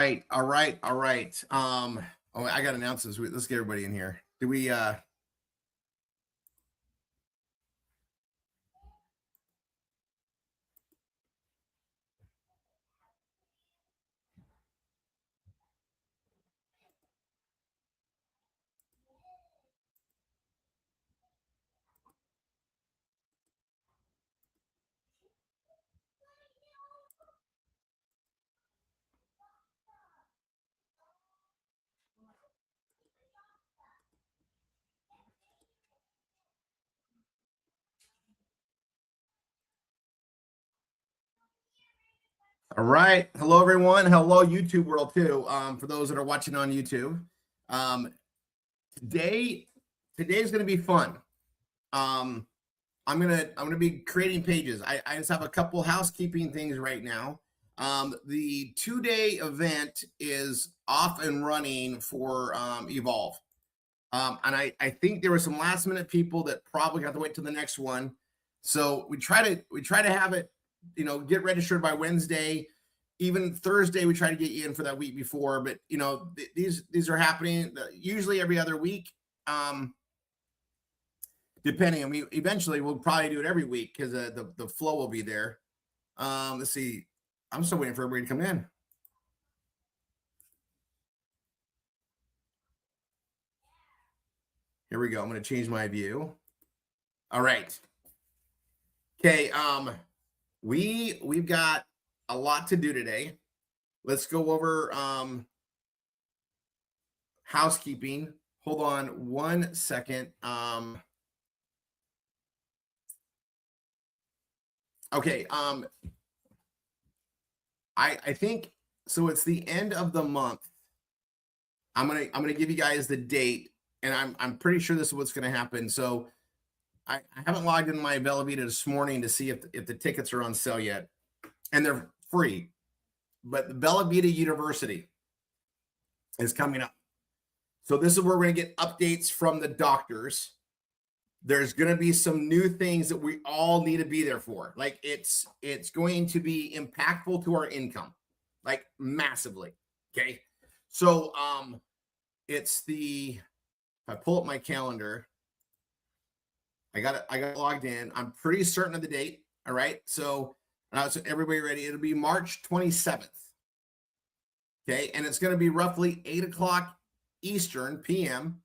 right, all right, all right. Oh, I got announcements. Let's get everybody in here. Do we? All right. Hello, everyone. Hello, YouTube world too. For those that are watching on YouTube, um, today's going to be fun. I'm gonna be creating pages. I just have a couple housekeeping things right now. The 2-day event is off and running for Evolve. And I think there were some last minute people that probably have to wait till the next one. So we try to have it, get registered by Wednesday. Even Thursday, we try to get you in for that week before. But these are happening usually every other week. Depending, I mean, eventually we'll probably do it every week because the flow will be there. Let's see. I'm still waiting for everybody to come in. Here we go. I'm going to change my view. All right. Okay. We've got a lot to do today. Let's go over housekeeping. Hold on 1 second. Okay. I think so. It's the end of the month. I'm gonna give you guys the date, and I'm pretty sure this is what's gonna happen. So I haven't logged in my Velavita this morning to see if the tickets are on sale yet, and they're free. But the Velavita University is coming up. So this is where we're gonna get updates from the doctors. There's going to be some new things that we all need to be there for. Like it's going to be impactful to our income, like massively. Okay. So, if I pull up my calendar, I got logged in. I'm pretty certain of the date. All right. So everybody ready? It'll be March 27th. Okay. And it's going to be roughly 8:00 Eastern PM.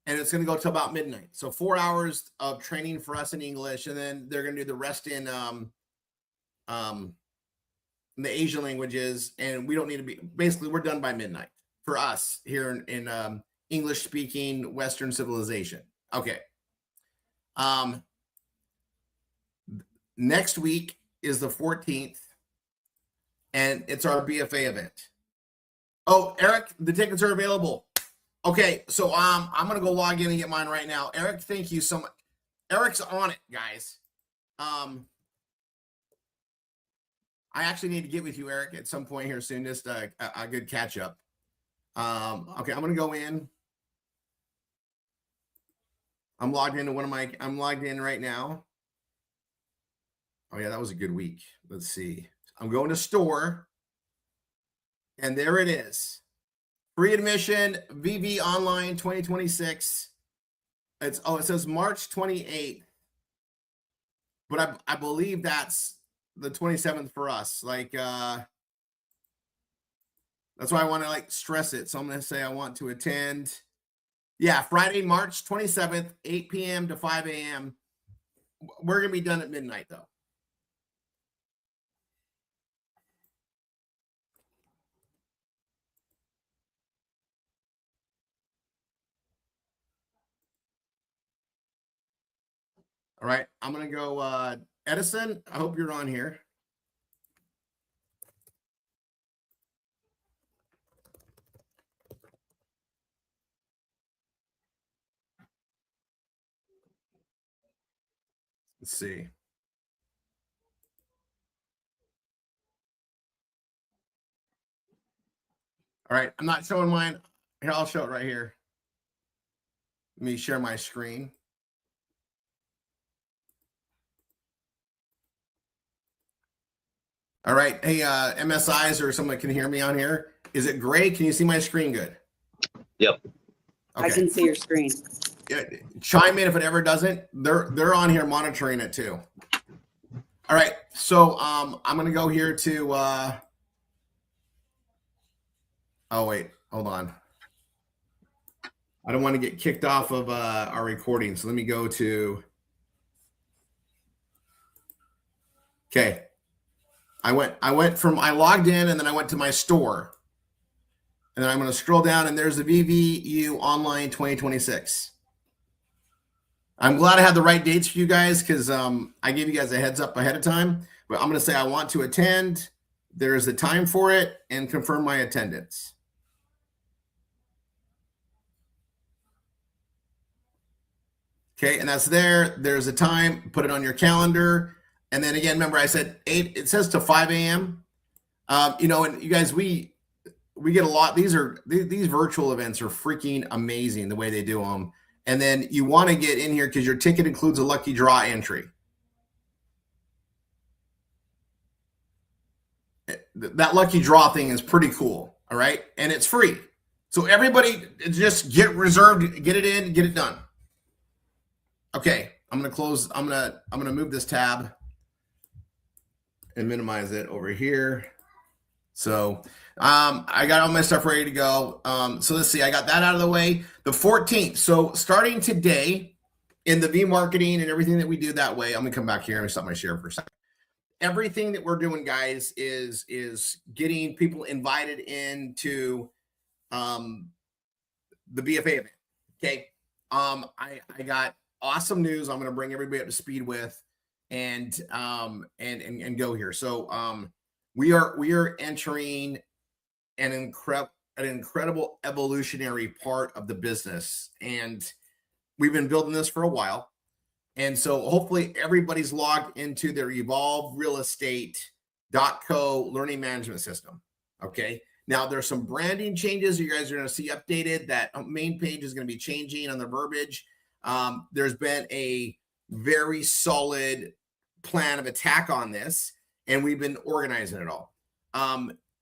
And it's going to go till about midnight. So 4 hours of training for us in English, and then they're going to do the rest in the Asian languages. And we don't need to be. Basically, we're done by midnight for us here in English-speaking Western civilization. Okay. Next week is the 14th, and it's our BFA event. Oh, Eric, the tickets are available. Okay, so I'm gonna go log in and get mine right now. Eric, thank you so much. Eric's on it, guys. I actually need to get with you, Eric, at some point here soon. Just a good catch up. Okay, I'm gonna go in. I'm logged into I'm logged in right now. Oh yeah, that was a good week. Let's see. I'm going to store, and there it is. Free admission, VV Online 2026. It says March 28th, but I believe that's the 27th for us. Like, that's why I want to stress it. So I'm going to say I want to attend. Yeah, Friday, March 27th, 8 p.m. to 5 a.m. We're going to be done at midnight though. All right, I'm going to go, Edison, I hope you're on here. Let's see. All right, I'm not showing mine. Here, I'll show it right here. Let me share my screen. All right. Hey, MSIs or someone can hear me on here. Is it gray? Can you see my screen good? Yep. Okay. I can see your screen. Chime in if it ever doesn't. They're on here monitoring it too. All right. So I'm gonna go here to oh wait, hold on. I don't want to get kicked off of our recording. So let me go to okay. I logged in and then I went to my store. And then I'm going to scroll down and there's the VVU Online 2026. I'm glad I had the right dates for you guys because I gave you guys a heads up ahead of time. But I'm going to say I want to attend. There's a time for it and confirm my attendance. Okay, and that's there. There's a time. Put it on your calendar. And then again, remember I said 8. It says to 5 a.m. You know, and you guys, we get a lot. These virtual events are freaking amazing the way they do them. And then you want to get in here because your ticket includes a lucky draw entry. That lucky draw thing is pretty cool. All right. And it's free. So everybody just get reserved, get it in, get it done. Okay. I'm going to close. I'm going to move this tab and minimize it over here. So I got all my stuff ready to go. So let's see, I got that out of the way. The 14th. So starting today in the V marketing and everything that we do that way, I'm gonna come back here and stop my share for a second. Everything that we're doing, guys, is getting people invited into the BFA event. Okay. I got awesome news. I'm gonna bring everybody up to speed with and go here. So we are entering an incredible evolutionary part of the business, and we've been building this for a while. And so hopefully everybody's logged into their Evolve Real Estate.co learning management system. Okay. Now there's some branding changes you guys are going to see updated. That main page is going to be changing on the verbiage. There's been a very solid plan of attack on this, and we've been organizing it all.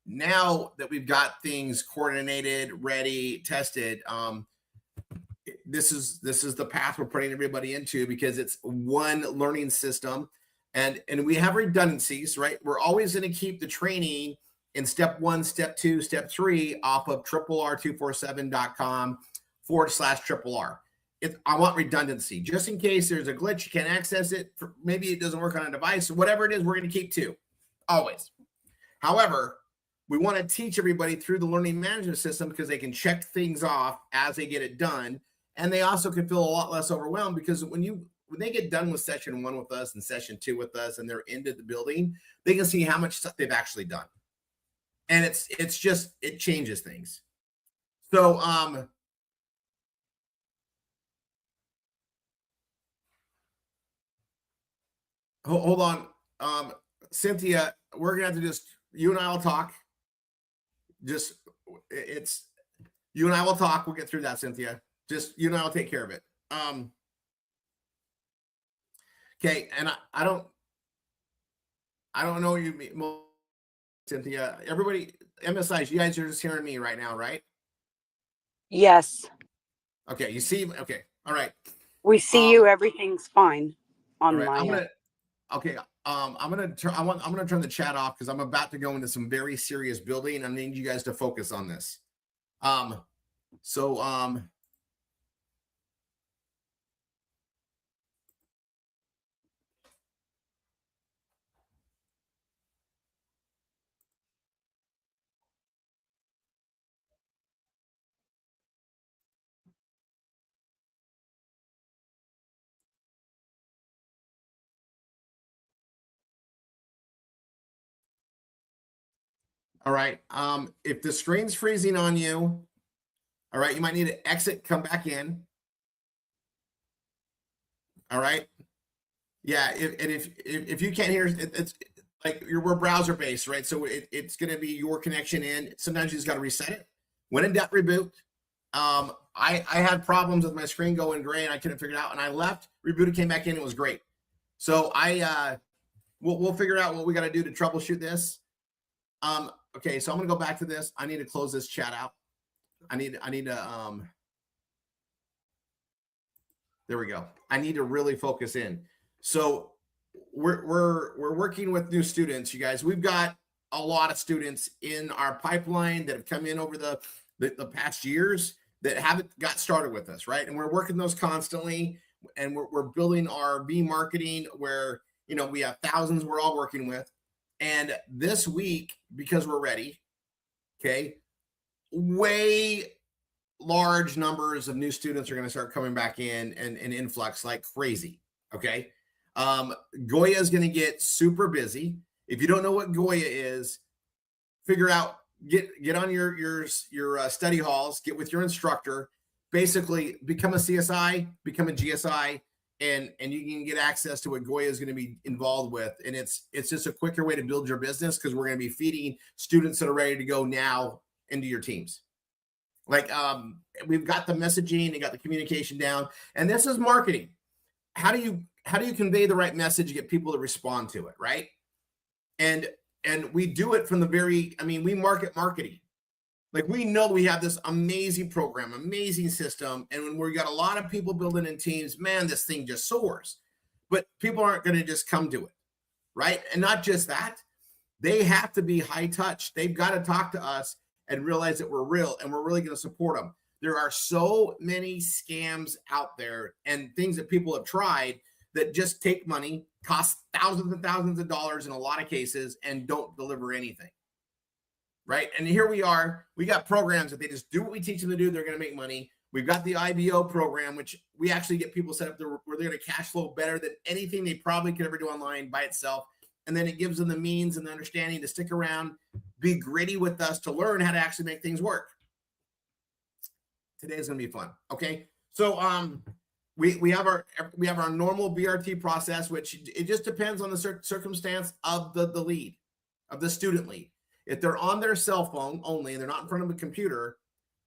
Now that we've got things coordinated, ready, tested, this is the path we're putting everybody into because it's one learning system, and we have redundancies, right? We're always going to keep the training in step 1, step 2, step 3 off of RRR247.com/RRR. I want redundancy just in case there's a glitch, you can't access it. Maybe it doesn't work on a device, whatever it is, we're going to keep 2 always. However, we want to teach everybody through the learning management system because they can check things off as they get it done. And they also can feel a lot less overwhelmed because when they get done with session 1 with us and session 2 with us and they're into the building, they can see how much stuff they've actually done. And it's just, it changes things. So, hold on. Cynthia, we're going to have to you and I will talk. You and I will talk. We'll get through that, Cynthia. You and I will take care of it. Okay. And I don't know you, Cynthia. Everybody, MSIs, you guys are just hearing me right now, right? Yes. Okay. You see? Okay. All right. We see you. Everything's fine on right, my end. Okay. I'm gonna turn the chat off because I'm about to go into some very serious building. I need you guys to focus on this. All right. If the screen's freezing on you, all right, you might need to exit, come back in. All right. Yeah. If you can't hear, it's like we're browser based, right? So it's going to be your connection in. Sometimes you just got to reset it. When in doubt, reboot. I had problems with my screen going gray and I couldn't figure it out. And I left, rebooted, came back in. It was great. So we'll figure out what we got to do to troubleshoot this. okay, so I'm gonna go back to this. I need to close this chat out. I need to there we go. I need to really focus in. So we're working with new students, you guys. We've got a lot of students in our pipeline that have come in over the past years that haven't got started with us, right? And we're working those constantly, and we're building our B marketing where, you know, we have thousands we're all working with. And this week, because we're ready, okay, way large numbers of new students are going to start coming back in and influx like crazy. Okay. Goya is going to get super busy. If you don't know what Goya is, figure out, get on your study halls, get with your instructor, basically become a CSI, become a GSI, and you can get access to what Goya is going to be involved with. And it's just a quicker way to build your business, because we're going to be feeding students that are ready to go now into your teams. Like, we've got the messaging and got the communication down, and this is marketing. How do you convey the right message to get people to respond to it, right? And we do it from the very, I mean, we marketing. Like, we know we have this amazing program, amazing system, and when we got a lot of people building in teams, man, this thing just soars. But people aren't going to just come to it, right? And not just that, they have to be high touch. They've got to talk to us and realize that we're real, and we're really going to support them. There are so many scams out there and things that people have tried that just take money, cost thousands and thousands of dollars in a lot of cases, and don't deliver anything, right? And here we are. We got programs that they just do what we teach them to do. They're going to make money. We've got the IBO program, which we actually get people set up there where they're going to cash flow better than anything they probably could ever do online by itself. And then it gives them the means and the understanding to stick around, be gritty with us to learn how to actually make things work. Today is going to be fun. Okay. So, we have our normal BRT process, which it just depends on the circumstance of the lead, of the student lead. If they're on their cell phone only and they're not in front of a computer,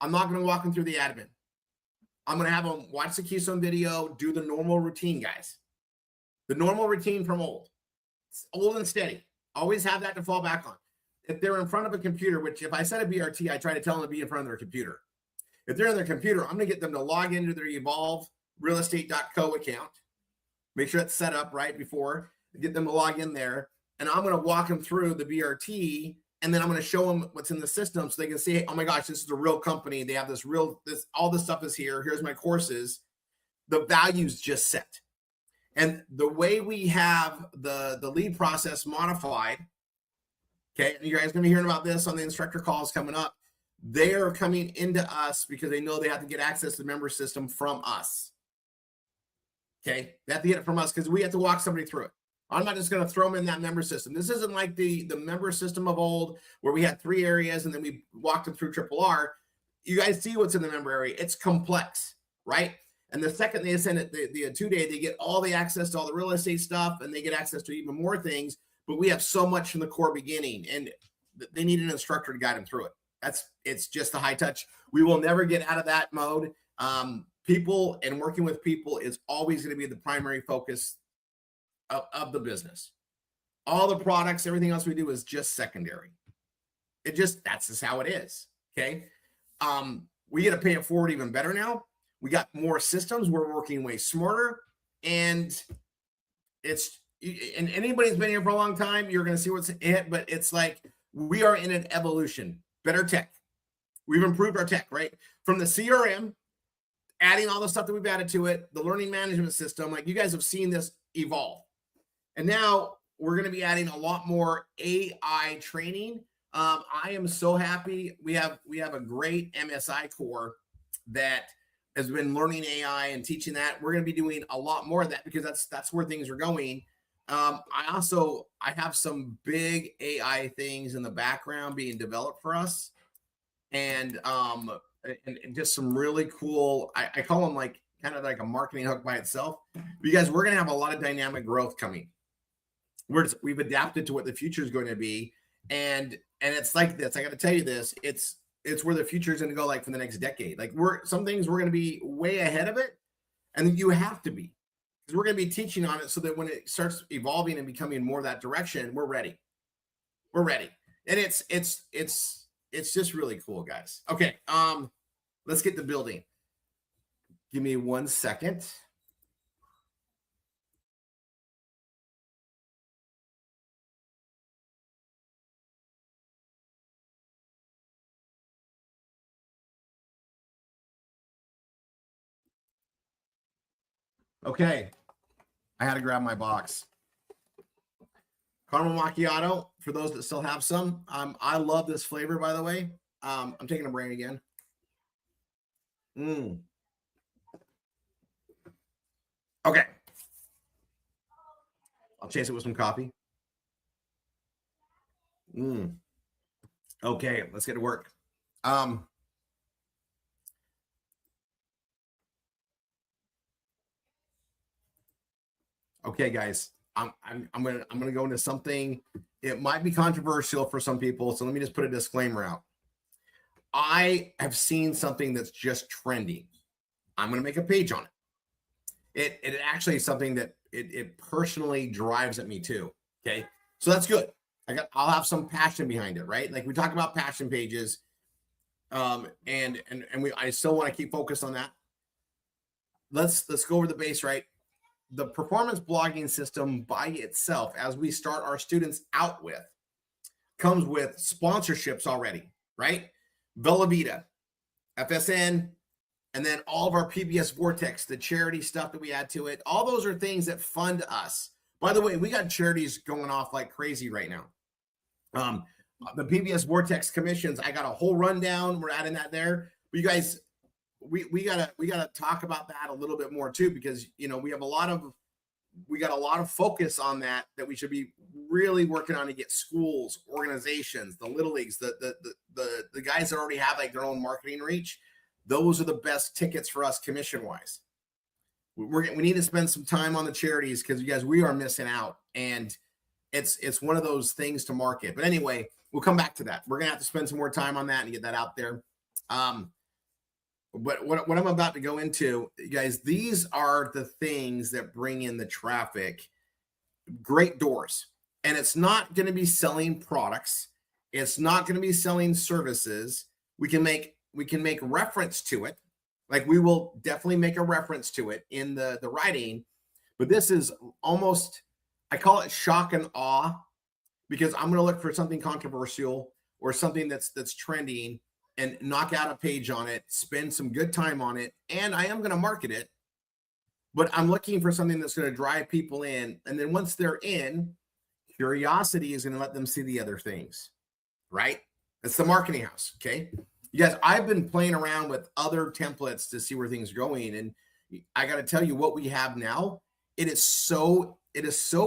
I'm not going to walk them through the admin. I'm going to have them watch the Keystone video, do the normal routine, guys. The normal routine from old and steady. Always have that to fall back on. If they're in front of a computer, which if I set a BRT, I try to tell them to be in front of their computer. If they're on their computer, I'm going to get them to log into their Evolve realestate.co account. Make sure it's set up right before, get them to log in there. And I'm going to walk them through the BRT, and then I'm going to show them what's in the system so they can see, oh my gosh, this is a real company. They have all this stuff is here. Here's my courses. The value's just set. And the way we have the lead process modified, okay, and you guys are going to be hearing about this on the instructor calls coming up. They are coming into us because they know they have to get access to the member system from us. Okay, they have to get it from us because we have to walk somebody through it. I'm not just going to throw them in that member system. This isn't like the member system of old where we had 3 areas and then we walked them through RRR. You guys see what's in the member area. It's complex, right? And the second they send it, the 2-day, they get all the access to all the real estate stuff, and they get access to even more things. But we have so much from the core beginning, and they need an instructor to guide them through it. It's just the high touch. We will never get out of that mode. People and working with people is always going to be the primary focus of the business. All the products, everything else we do is just secondary. That's just how it is. Okay. We get to pay it forward even better now. We got more systems. We're working way smarter, and anybody who's been here for a long time, you're going to see what's it, but it's like we are in an evolution. Better tech. We've improved our tech, right? From the CRM, adding all the stuff that we've added to it, the learning management system, like you guys have seen this evolve. And now we're going to be adding a lot more AI training. I am so happy. We have a great MSI core that has been learning AI and teaching that. We're going to be doing a lot more of that because that's where things are going. I have some big AI things in the background being developed for us, and just some really cool, I call them like kind of like a marketing hook by itself, because we're going to have a lot of dynamic growth coming. We've adapted to what the future is going to be. And it's like this, I got to tell you this, it's where the future is going to go, like for the next decade. Like some things we're going to be way ahead of it, and you have to be. Because we're going to be teaching on it so that when it starts evolving and becoming more that direction, we're ready. We're ready. And it's just really cool, guys. Okay, let's get the building. Give me 1 second. Okay, I had to grab my box. Caramel macchiato, for those that still have some. I love this flavor, by the way. I'm taking a brain again. Okay. I'll chase it with some coffee. Okay, let's get to work. Okay, guys, I'm gonna go into something. It might be controversial for some people, so let me just put a disclaimer out. I have seen something that's just trending. I'm gonna make a page on it. It actually is something that it personally drives at me too. Okay, so that's good. I'll have some passion behind it, right? Like we talk about passion pages, and I still want to keep focused on that. Let's go over the base, right? The performance blogging system by itself, as we start our students out with, comes with sponsorships already, right? Velveeta, FSN, and then all of our PBS Vortex, the charity stuff that we add to it. All those are things that fund us. By the way, we got charities going off like crazy right now. The PBS Vortex commissions, I got a whole rundown. We're adding that there. But you guys, we gotta talk about that a little bit more too, because we got a lot of focus on that we should be really working on to get schools, organizations, the little leagues, the guys that already have like their own marketing reach. Those are the best tickets for us commission wise. We need to spend some time on the charities, because you guys, we are missing out, and it's one of those things to market. But anyway, we'll come back to that. We're gonna have to spend some more time on that and get that out there. But what I'm about to go into, guys, these are the things that bring in the traffic. Great doors. And it's not going to be selling products. It's not going to be selling services. We can make reference to it. Like we will definitely make a reference to it in the writing. But this is almost, I call it shock and awe, because I'm going to look for something controversial or something that's trending and knock out a page on it, spend some good time on it, and I am going to market it, but I'm looking for something that's going to drive people in. And then once they're in, curiosity is going to let them see the other things, right? It's the marketing house, okay? You guys, I've been playing around with other templates to see where things are going, and I got to tell you what we have now. It is so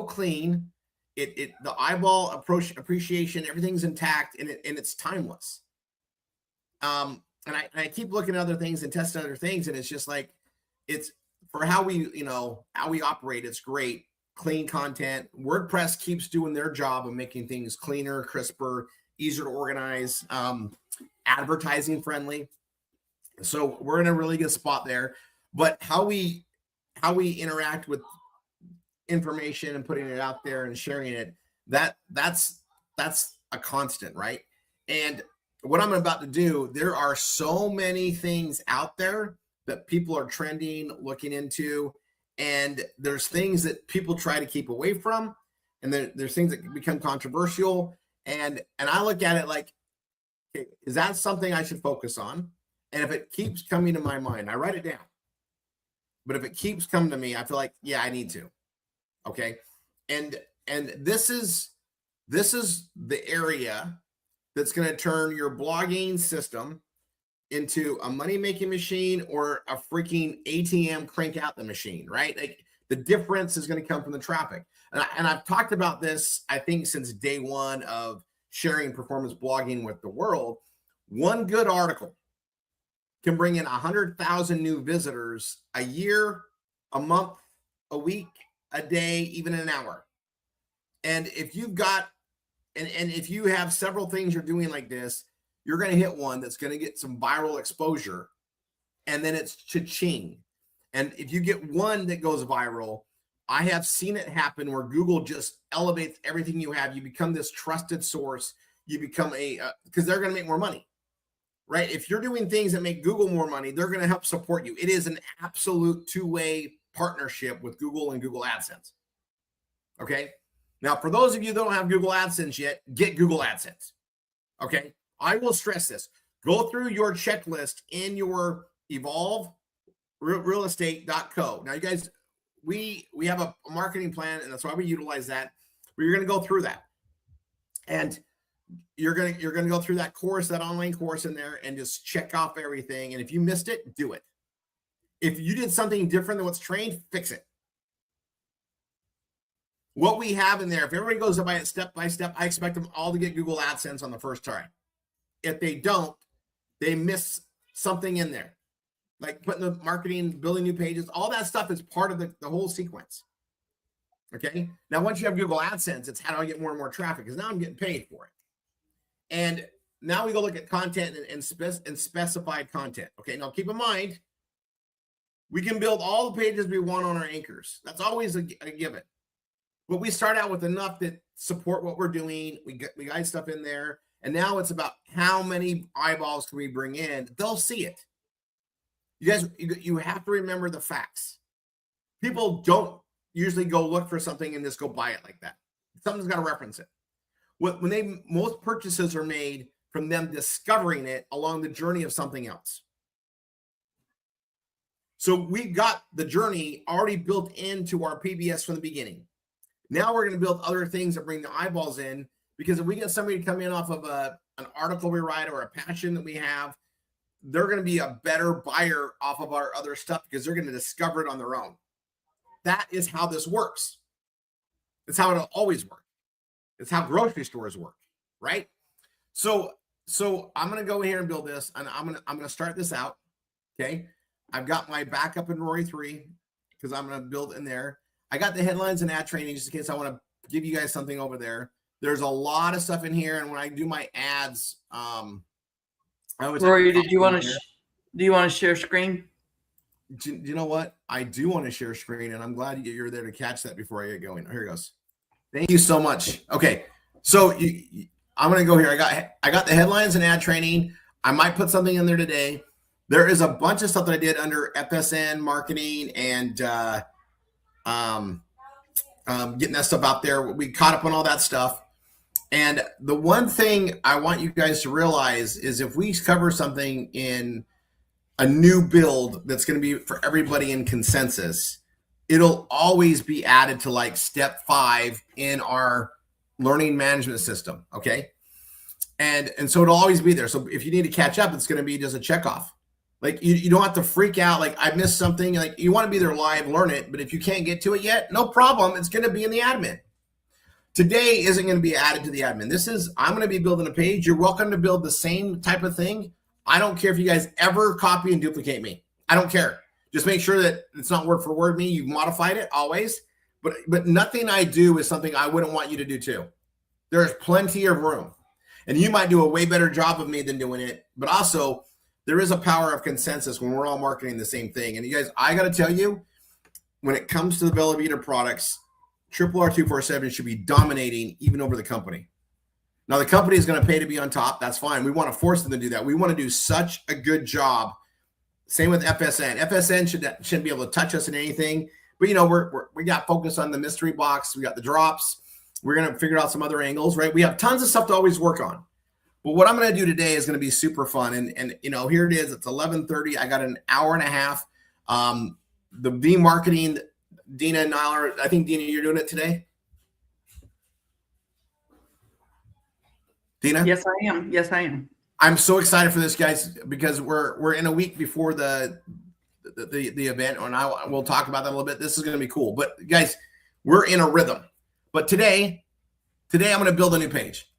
clean. The eyeball appreciation, everything's intact, and it's timeless. And I keep looking at other things and testing other things, and it's just like, it's for how we operate. It's great, clean content. WordPress keeps doing their job of making things cleaner, crisper, easier to organize, advertising friendly. So we're in a really good spot there. But how we interact with information and putting it out there and sharing it, that's a constant, right? And what I'm about to do, there are so many things out there that people are trending, looking into, and there's things that people try to keep away from, and there's things that become controversial, and I look at it like, okay, is that something I should focus on? And if it keeps coming to my mind, I write it down. But if it keeps coming to me, I feel like, yeah, I need to. Okay, and this is the area that's going to turn your blogging system into a money-making machine or a freaking ATM crank out the machine, right? Like the difference is going to come from the traffic. And I've talked about this, I think, since day one of sharing performance blogging with the world. One good article can bring in 100,000 new visitors a year, a month, a week, a day, even an hour. And if you've got And if you have several things you're doing like this, you're going to hit one that's going to get some viral exposure, and then it's cha-ching. And if you get one that goes viral, I have seen it happen where Google just elevates everything you have. You become this trusted source. you become because they're going to make more money, right? If you're doing things that make Google more money, they're going to help support you. It is an absolute two-way partnership with Google and Google AdSense. Okay. Now, for those of you that don't have Google AdSense yet, get Google AdSense. Okay. I will stress this. Go through your checklist in your Evolve realestate.co. Now, you guys, we have a marketing plan, and that's why we utilize that. But you're going to go through that, and you're going to go through that course, that online course in there, and just check off everything. And if you missed it, do it. If you did something different than what's trained, fix it. What we have in there, if everybody goes by it step by step, I expect them all to get Google AdSense on the first try. If they don't, they miss something in there, like putting the marketing, building new pages, all that stuff is part of the whole sequence. Okay. Now, once you have Google AdSense, it's how do I get more and more traffic? Because now I'm getting paid for it. And now we go look at content and specified content. Okay. Now keep in mind, we can build all the pages we want on our anchors. That's always a given. But we start out with enough that support what we're doing. We got stuff in there. And now it's about how many eyeballs can we bring in? They'll see it. You guys, you have to remember the facts. People don't usually go look for something and just go buy it like that. Something's got to reference it. When most purchases are made from them discovering it along the journey of something else. So we've got the journey already built into our PBS from the beginning. Now we're going to build other things that bring the eyeballs in, because if we get somebody to come in off of an article we write or a passion that we have, they're going to be a better buyer off of our other stuff because they're going to discover it on their own. That is how this works. It's how it'll always work. It's how grocery stores work, right? So I'm going to go here and build this, and I'm going to start this out. Okay. I've got my backup in Rory 3 because I'm going to build in there. I got the headlines and ad training just in case I want to give you guys something over there. There's a lot of stuff in here, and when I do my ads, I always Rory, do you want to share screen? Do you know what? I do want to share screen, and I'm glad you're there to catch that before I get going. Here it goes. Thank you so much. Okay, so I'm going to go here. I got the headlines and ad training. I might put something in there today. There is a bunch of stuff that I did under FSN marketing and getting that stuff out there. We caught up on all that stuff. And the one thing I want you guys to realize is if we cover something in a new build that's going to be for everybody in consensus, it'll always be added to like step 5 in our learning management system. Okay. And so it'll always be there. So if you need to catch up, it's going to be just a checkoff. Like you don't have to freak out. Like I missed something. Like you want to be there live, learn it. But if you can't get to it yet, no problem. It's going to be in the admin. Today isn't going to be added to the admin. I'm going to be building a page. You're welcome to build the same type of thing. I don't care if you guys ever copy and duplicate me. I don't care. Just make sure that it's not word for word me. You've modified it always. But nothing I do is something I wouldn't want you to do too. There's plenty of room. And you might do a way better job of me than doing it. But also, there is a power of consensus when we're all marketing the same thing. And you guys, I got to tell you, when it comes to the Bella Vita products, RRR247 should be dominating even over the company. Now, the company is going to pay to be on top. That's fine. We want to force them to do that. We want to do such a good job. Same with FSN. FSN shouldn't be able to touch us in anything. But, we got focus on the mystery box. We got the drops. We're going to figure out some other angles, right? We have tons of stuff to always work on. But what I'm going to do today is going to be super fun. And here it is. It's 11:30. I got an hour and a half. The V-marketing, Dina and Nyler, I think, Dina, you're doing it today? Dina? Yes, I am. Yes, I am. I'm so excited for this, guys, because we're in a week before the event, and we'll talk about that a little bit. This is going to be cool. But, guys, we're in a rhythm. But today I'm going to build a new page.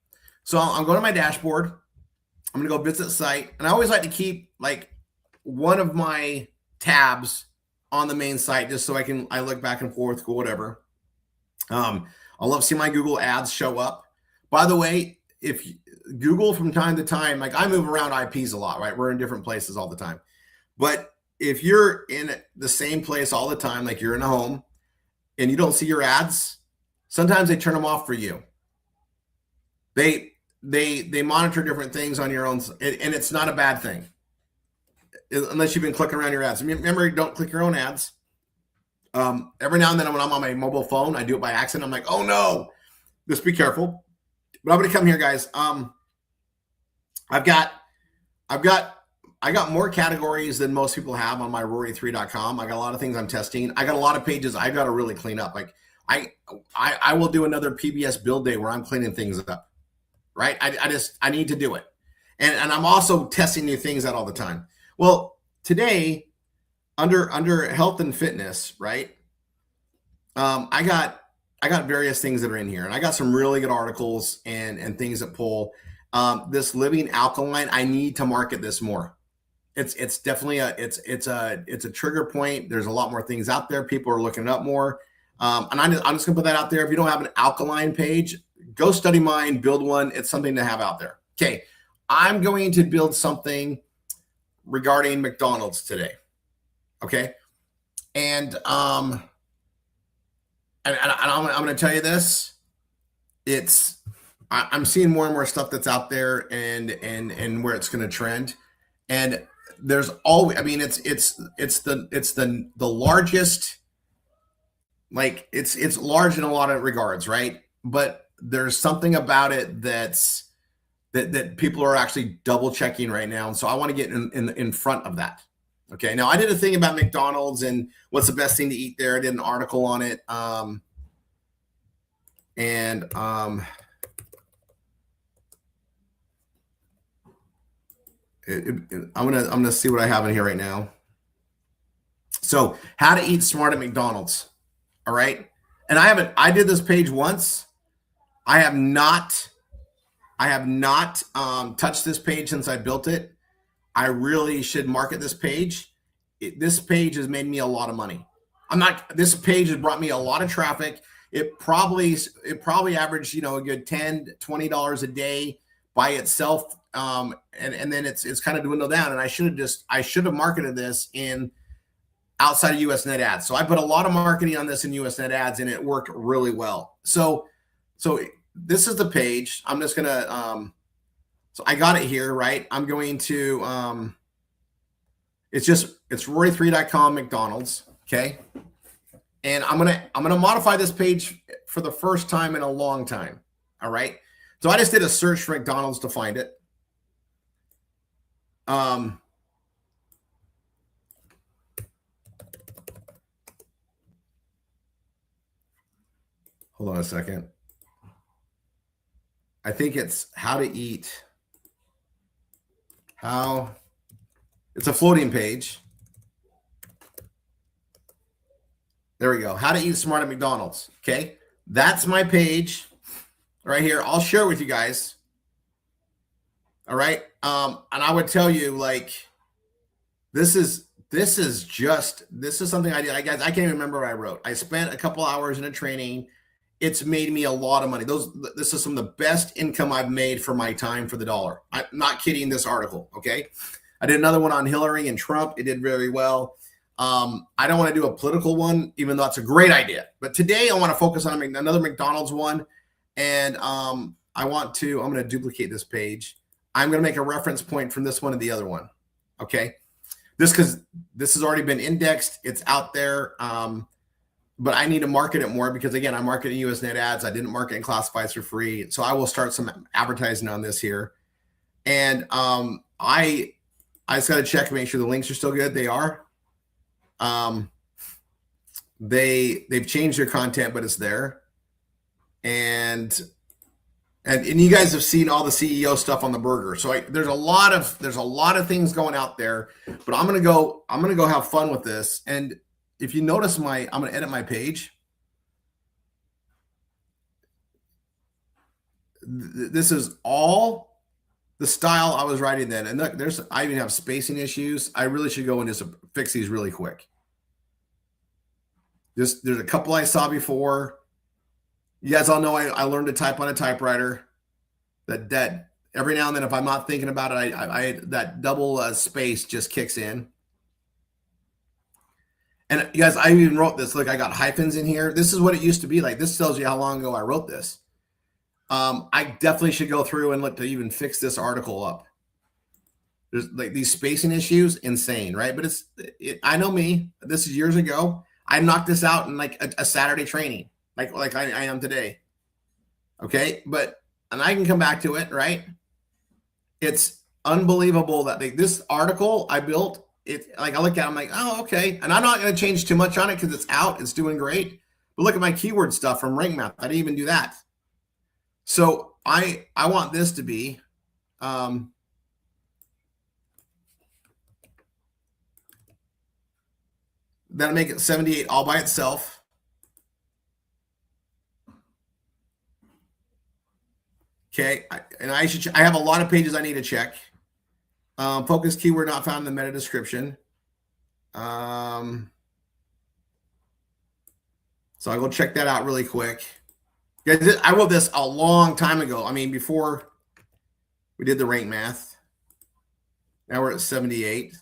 So I'm going to my dashboard. I'm going to go visit site. And I always like to keep, like, one of my tabs on the main site just so I look back and forth, go whatever. I love seeing my Google ads show up. By the way, if Google from time to time, like I move around IPs a lot, right? We're in different places all the time. But if you're in the same place all the time, like you're in a home and you don't see your ads, sometimes they turn them off for you. They they monitor different things on your own, and it's not a bad thing unless you've been clicking around your ads. Remember, don't click your own ads. Every now and then when I'm on my mobile phone, I do it by accident. I'm like, oh no, just be careful. But I'm going to come here, guys. I got more categories than most people have on my RRR247.com. I got a lot of things I'm testing. I got a lot of pages I got to really clean up. Like I will do another PBS build day where I'm cleaning things up, right? I need to do it. And I'm also testing new things out all the time. Well, today under health and fitness, right? I got various things that are in here, and I got some really good articles and things that pull. This living alkaline, I need to market this more. It's definitely it's a trigger point. There's a lot more things out there. People are looking it up more. And I'm just gonna put that out there. If you don't have an alkaline page, go study mine, build one. It's something to have out there. Okay, I'm going to build something regarding McDonald's today. Okay, and I'm going to tell you this. I'm seeing more and more stuff that's out there, and where it's going to trend. And there's always, I mean, it's the largest. Like it's large in a lot of regards, right? But there's something about it that people are actually double checking right now, and so I want to get in front of that. Okay, now I did a thing about McDonald's and what's the best thing to eat there. I did an article on it, I'm gonna see what I have in here right now. So, how to eat smart at McDonald's. All right, and I did this page once. I have not touched this page since I built it. I really should market this page. This page has made me a lot of money. This page has brought me a lot of traffic. It probably averaged, a good $10, $20 a day by itself. And then it's kind of dwindled down. And I should have marketed this in outside of US Net Ads. So I put a lot of marketing on this in US Net Ads, and it worked really well. So this is the page. I'm just gonna so I got it here, right? I'm going to it's RRR247.com McDonald's, okay? And I'm gonna modify this page for the first time in a long time. All right. So I just did a search for McDonald's to find it. Hold on a second. I think it's how to eat. It's a floating page. There we go. How to eat smart at McDonald's. Okay. That's my page right here. I'll share it with you guys. All right. And I would tell you, like, this is something I did. Guys, I can't even remember what I wrote. I spent a couple hours in a training. It's made me a lot of money. This is some of the best income I've made for my time for the dollar. I'm not kidding, this article. Okay. I did another one on Hillary and Trump. It did very well. I don't want to do a political one, even though it's a great idea. But today I want to focus on another McDonald's one. And I'm going to duplicate this page. I'm going to make a reference point from this one to the other one. Okay. Because this has already been indexed. It's out there. But I need to market it more because, again, I market in US Net Ads. I didn't market in classifieds for free. So I will start some advertising on this here. And I just got to check, make sure the links are still good. They are. They've changed their content, but it's there. And you guys have seen all the CEO stuff on the burger. So there's a lot of things going out there, but I'm going to go have fun with this. And if you notice I'm going to edit my page. This is all the style I was writing then. And look, I even have spacing issues. I really should go and just fix these really quick. There's a couple I saw before. You guys all know I learned to type on a typewriter. That every now and then, if I'm not thinking about it, I that double space just kicks in. And you guys, I even wrote this. Look, I got hyphens in here. This is what it used to be like. This tells you how long ago I wrote this. I definitely should go through and look to even fix this article up. There's like these spacing issues, insane, right? But I know me. This is years ago. I knocked this out in like a Saturday training, like I am today. Okay, and I can come back to it, right? It's unbelievable that this article I built, like I look at it, I'm like, oh, okay. And I'm not going to change too much on it because it's out. It's doing great. But look at my keyword stuff from Rank Math. I didn't even do that. So I want this to be that'll make it 78 all by itself. Okay, I have a lot of pages I need to check. Focus keyword not found in the meta description. So I'll go check that out really quick. I wrote this a long time ago. I mean, before we did the rank math. Now we're at 78.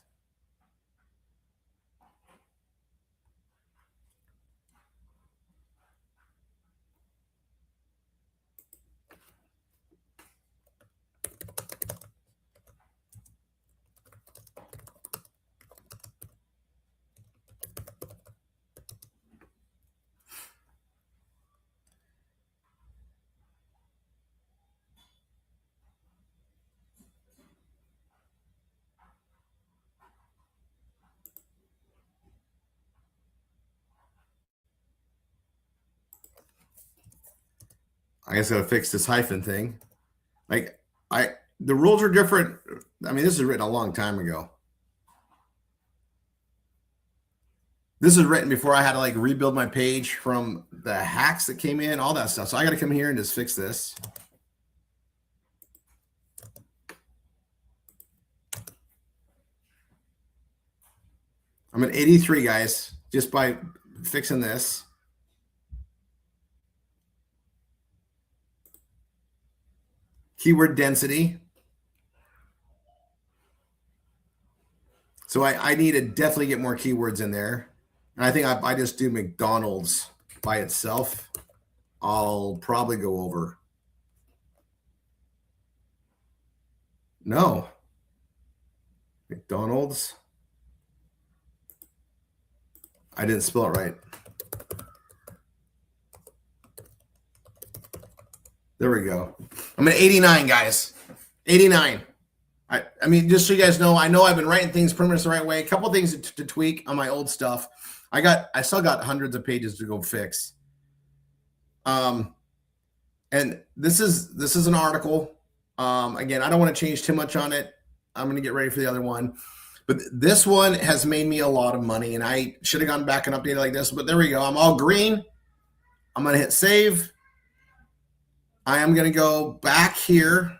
I guess I gotta fix this hyphen thing. Like the rules are different. I mean, this is written a long time ago. This is written before I had to like rebuild my page from the hacks that came in, all that stuff. So I got to come here and just fix this. I'm at 83, guys, just by fixing this. Keyword density. So I need to definitely get more keywords in there. And I think I just do McDonald's by itself. I'll probably go over. No. McDonald's. I didn't spell it right. There we go. I'm at 89, guys. 89. I mean, just so you guys know, I know I've been writing things pretty much the right way. A couple things to tweak on my old stuff. I still got hundreds of pages to go fix. And this is an article. Again, I don't want to change too much on it. I'm going to get ready for the other one. But this one has made me a lot of money, and I should have gone back and updated like this. But there we go. I'm all green. I'm going to hit save. I am going to go back here.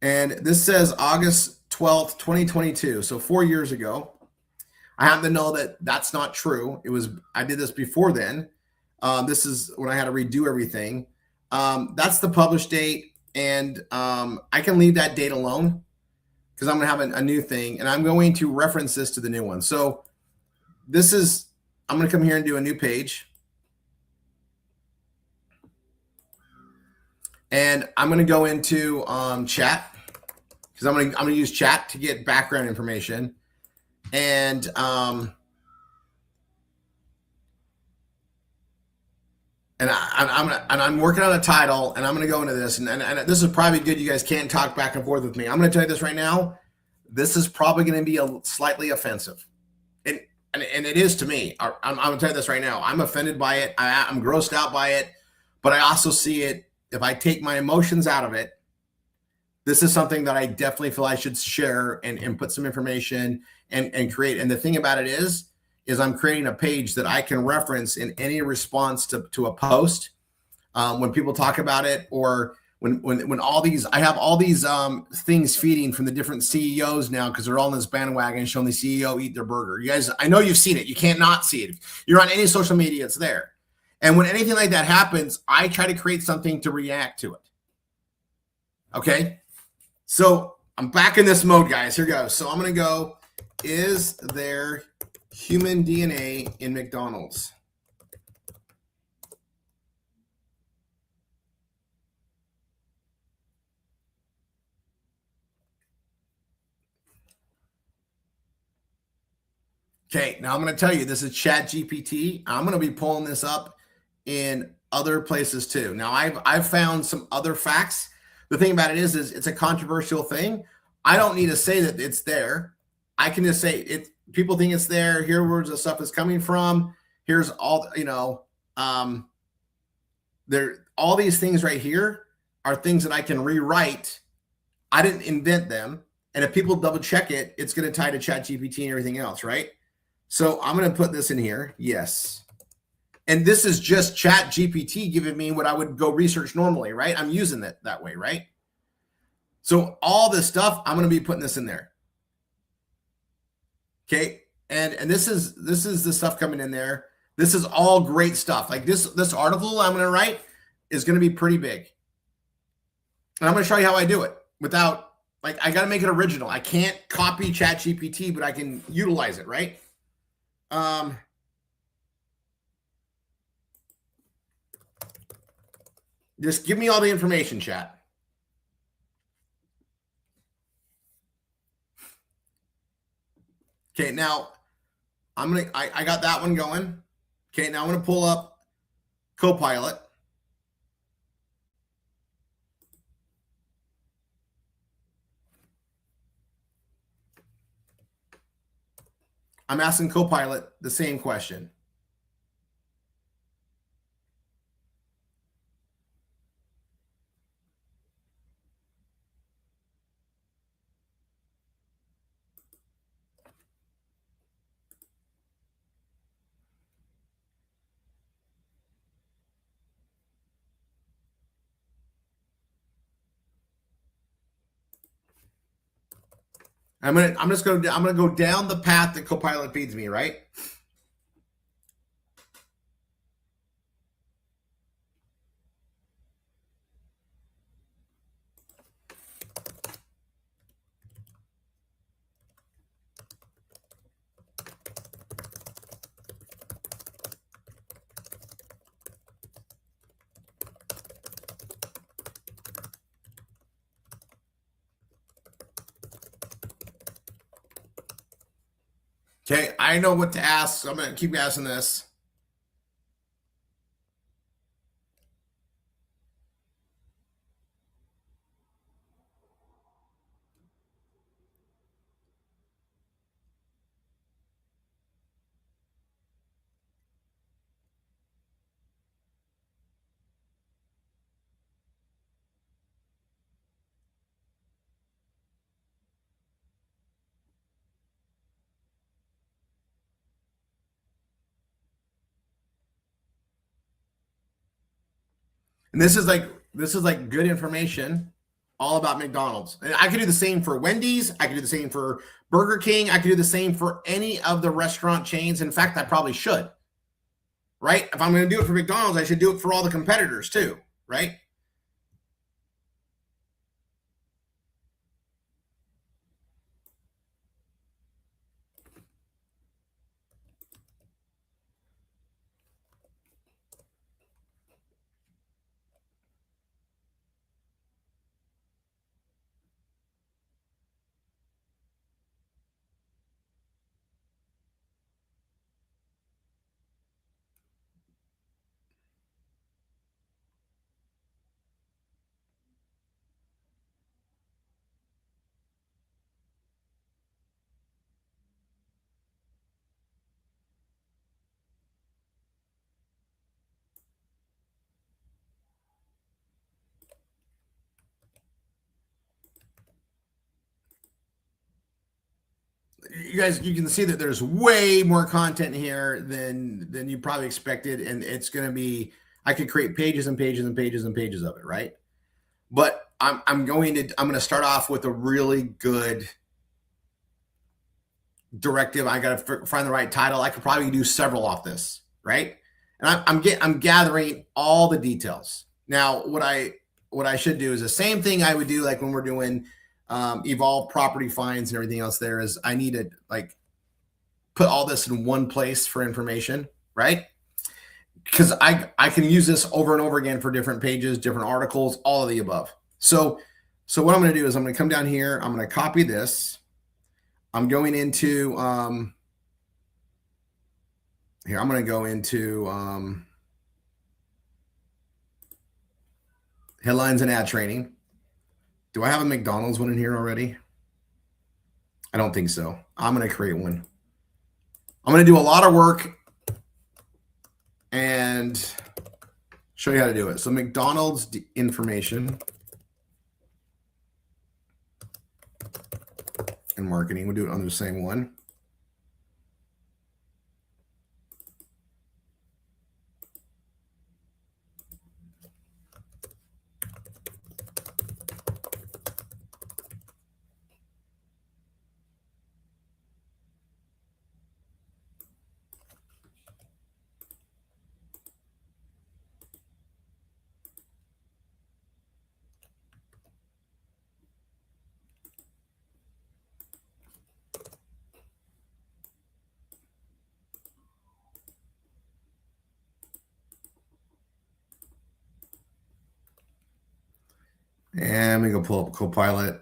And this says August 12th, 2022. So 4 years ago. I happen to know that that's not true. I did this before then. This is when I had to redo everything. That's the published date. And I can leave that date alone because I'm going to have a new thing. And I'm going to reference this to the new one. So I'm going to come here and do a new page. And I'm going to go into chat because I'm going to use chat to get background information. And I'm working on a title, and I'm going to go into this. And this is probably good. You guys can't talk back and forth with me. I'm going to tell you this right now. This is probably going to be slightly offensive. And it is to me. I'm going to tell you this right now. I'm offended by it. I'm grossed out by it. But I also see it. If I take my emotions out of it, this is something that I definitely feel I should share and put some information and create. And the thing about it is I'm creating a page that I can reference in any response to a post when people talk about it, or when I have all these things feeding from the different CEOs now because they're all in this bandwagon showing the CEO eat their burger. You guys, I know you've seen it. You can't not see it. You're on any social media, it's there. And when anything like that happens, I try to create something to react to it. Okay? So I'm back in this mode, guys. Here goes. So I'm going to go, is there human DNA in McDonald's? Okay, now I'm going to tell you, this is Chat GPT. I'm going to be pulling this up in other places too. Now I've found some other facts. The thing about it is it's a controversial thing. I don't need to say that it's there. I can just say it. People think it's there. Here where the stuff is coming from. Here's all, there, all these things right here are things that I can rewrite. I didn't invent them. And if people double check it, it's going to tie to Chat GPT and everything else, right? So I'm going to put this in here. Yes. And this is just Chat GPT giving me what I would go research normally, right? I'm using it that way, right? So all this stuff, I'm going to be putting this in there. Okay. And this is the stuff coming in there. This is all great stuff. Like this article I'm going to write is going to be pretty big. And I'm going to show you how I do it without, like, I got to make it original. I can't copy Chat GPT, but I can utilize it, right? Just give me all the information, chat. Okay, now I got that one going. Okay, now I'm gonna pull up Copilot. I'm asking Copilot the same question. I'm gonna go down the path that Copilot feeds me, right? Okay, I know what to ask, so I'm gonna keep asking this. And this is like good information all about McDonald's. And I could do the same for Wendy's. I could do the same for Burger King. I could do the same for any of the restaurant chains. In fact, I probably should. Right? If I'm going to do it for McDonald's, I should do it for all the competitors too, right? You guys, you can see that there's way more content here than you probably expected, and it's going to be, I could create pages and pages and pages and pages of it, right? But I'm going to start off with a really good directive. I got to find the right title. I could probably do several off this, right? And I'm gathering all the details. Now, what I should do is the same thing I would do like when we're doing evolve property fines and everything else. There is, I need to like put all this in one place for information, right? Because I can use this over and over again for different pages, different articles, all of the above. So what I'm going to do is I'm going to come down here. I'm going to copy this. I'm going into Here, I'm going to go into headlines and ad training. Do I have a McDonald's one in here already? I don't think so. I'm going to create one. I'm going to do a lot of work and show you how to do it. So McDonald's information and marketing. We'll do it on the same one. And we go pull up Copilot.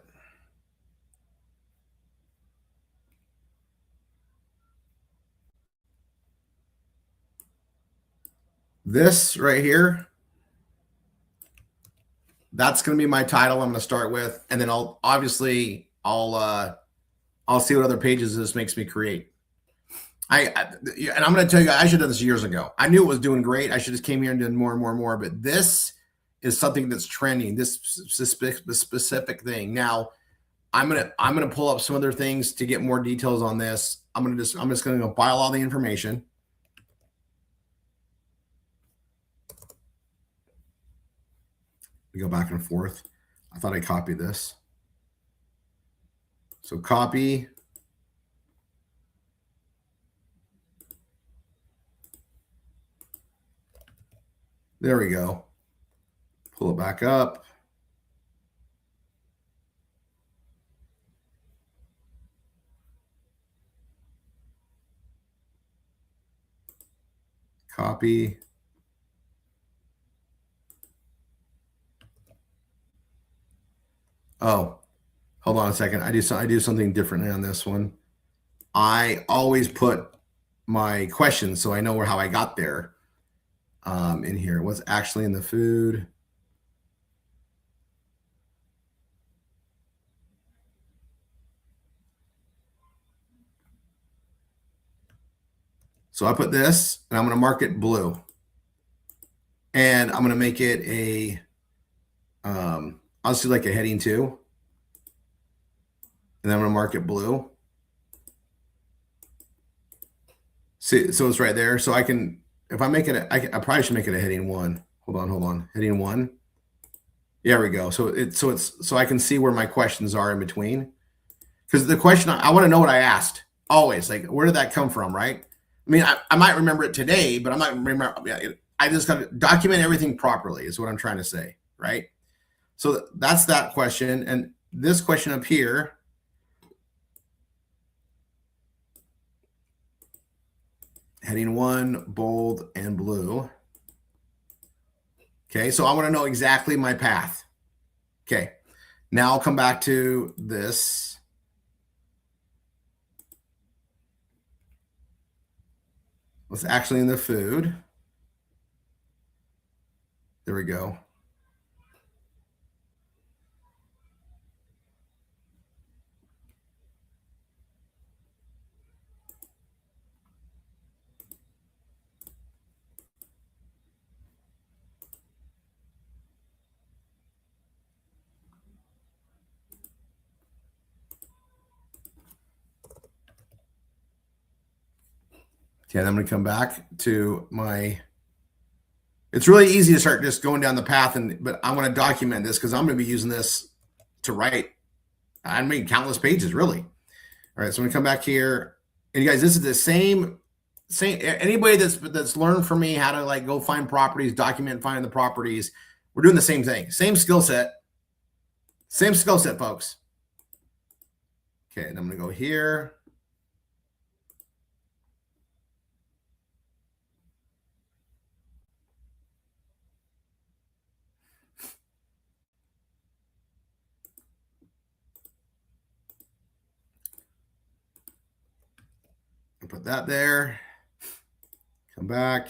This right here, that's going to be my title I'm going to start with. And then I'll see what other pages this makes me create. And I'm going to tell you, I should have done this years ago. I knew it was doing great. I should have came here and done more and more and more. But this is something that's trending. This specific thing. Now, I'm gonna pull up some other things to get more details on this. I'm just going to compile all the information. We go back and forth. I thought I copied this. So copy. There we go. Pull it back up. Copy. Oh, hold on a second. I do something differently on this one. I always put my questions so I know how I got there in here. What's actually in the food? So I put this, and I'm going to mark it blue. And I'm going to make it a, I'll just do like a heading 2. And then I'm going to mark it blue. See, so it's right there. So I can, if I make it, I probably should make it a heading 1. Hold on. Heading 1. There we go. So I can see where my questions are in between. Because the question, I want to know what I asked always. Like, where did that come from, right? I mean, I might remember it today, but I'm not remember. I just got to document everything properly is what I'm trying to say, right? So that's that question. And this question up here, heading 1, bold and blue. Okay, so I want to know exactly my path. Okay, now I'll come back to this. What's actually in the food? There we go. Okay, then I'm going to come back to my, it's really easy to start just going down the path, but I want to document this because I'm going to be using this to write, I mean, countless pages, really. All right, so I'm going to come back here. And you guys, this is the same, anybody that's learned from me how to like go find properties, document, find the properties, we're doing the same thing. Same skill set, folks. Okay, and I'm going to go here. Put that there. Come back.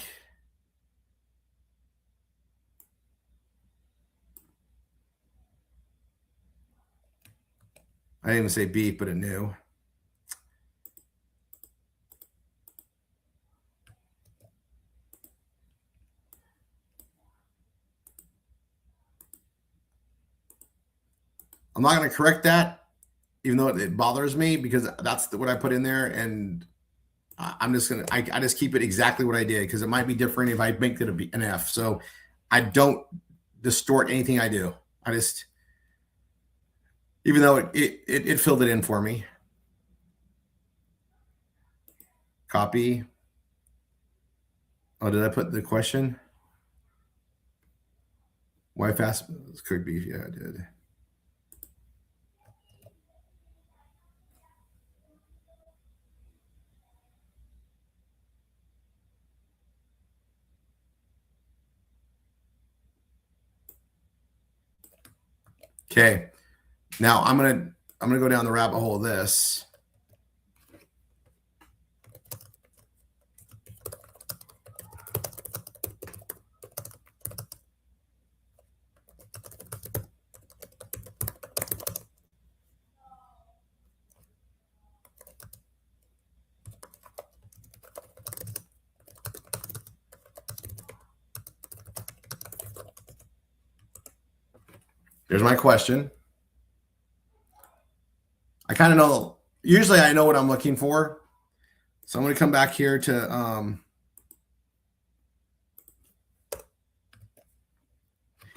I didn't even say beef, but it knew. I'm not going to correct that, even though it bothers me, because that's what I put in there. And I'm just going to, I just keep it exactly what I did, because it might be different if I make it an F. So I don't distort anything I do. I just, even though it filled it in for me. Copy. Oh, did I put the question? Why fast cooked beef? Yeah, I did. Okay. Now I'm gonna go down the rabbit hole of this. There's my question. I kind of know, usually I know what I'm looking for. So I'm going to come back here to,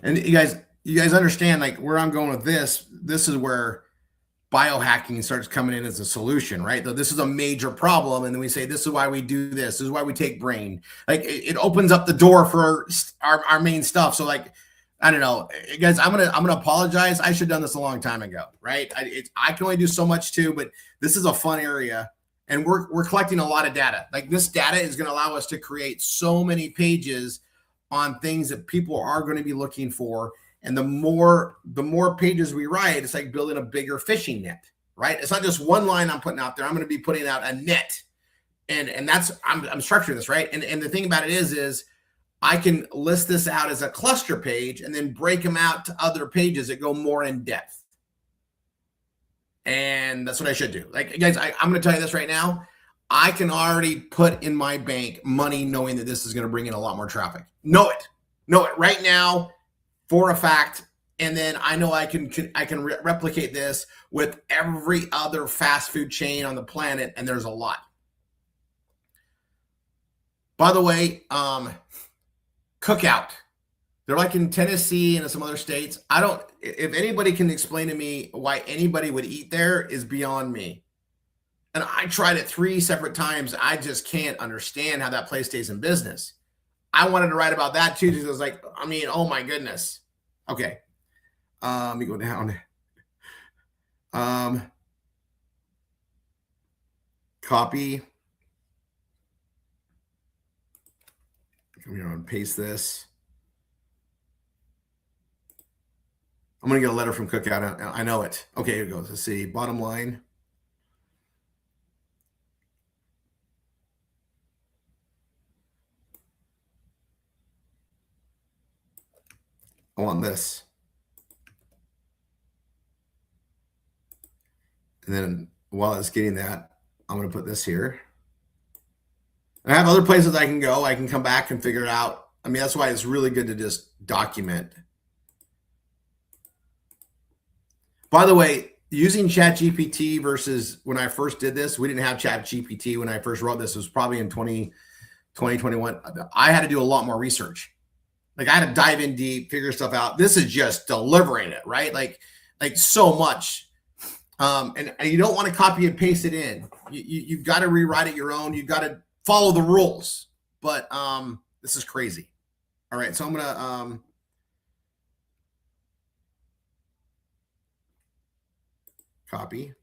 and you guys understand like where I'm going with this. This is where biohacking starts coming in as a solution, right? Though this is a major problem. And then we say, this is why we do this. This is why we take brain. Like it opens up the door for our main stuff. So like, I don't know, guys, I'm going to apologize. I should have done this a long time ago, right? I can only do so much too, but this is a fun area. And we're collecting a lot of data. Like this data is going to allow us to create so many pages on things that people are going to be looking for. And the more pages we write, it's like building a bigger fishing net, right? It's not just one line I'm putting out there. I'm going to be putting out a net. And that's, I'm structuring this, right? And the thing about it is I can list this out as a cluster page and then break them out to other pages that go more in depth. And that's what I should do. Like, guys, I'm going to tell you this right now. I can already put in my bank money knowing that this is going to bring in a lot more traffic. Know it right now for a fact. And then I know I can replicate this with every other fast food chain on the planet. And there's a lot. By the way, Cookout. They're like in Tennessee and some other states. If anybody can explain to me why anybody would eat there is beyond me. And I tried it 3 separate times. I just can't understand how that place stays in business. I wanted to write about that too, because I was like, I mean, oh my goodness. Okay. Let me go down. Copy. Come here and paste this. I'm going to get a letter from Cookout. I know it. Okay, here it goes. Let's see. Bottom line. I want this. And then while it's getting that, I'm going to put this here. And I have other places I can go. I can come back and figure it out. I mean, that's why it's really good to just document. By the way, using ChatGPT versus when I first did this, we didn't have ChatGPT when I first wrote this. It was probably in 2021. I had to do a lot more research. Like I had to dive in deep, figure stuff out. This is just delivering it, right? Like so much. And you don't want to copy and paste it in. You've got to rewrite it your own. You've got to follow the rules. But this is crazy. All right, so I'm gonna copy.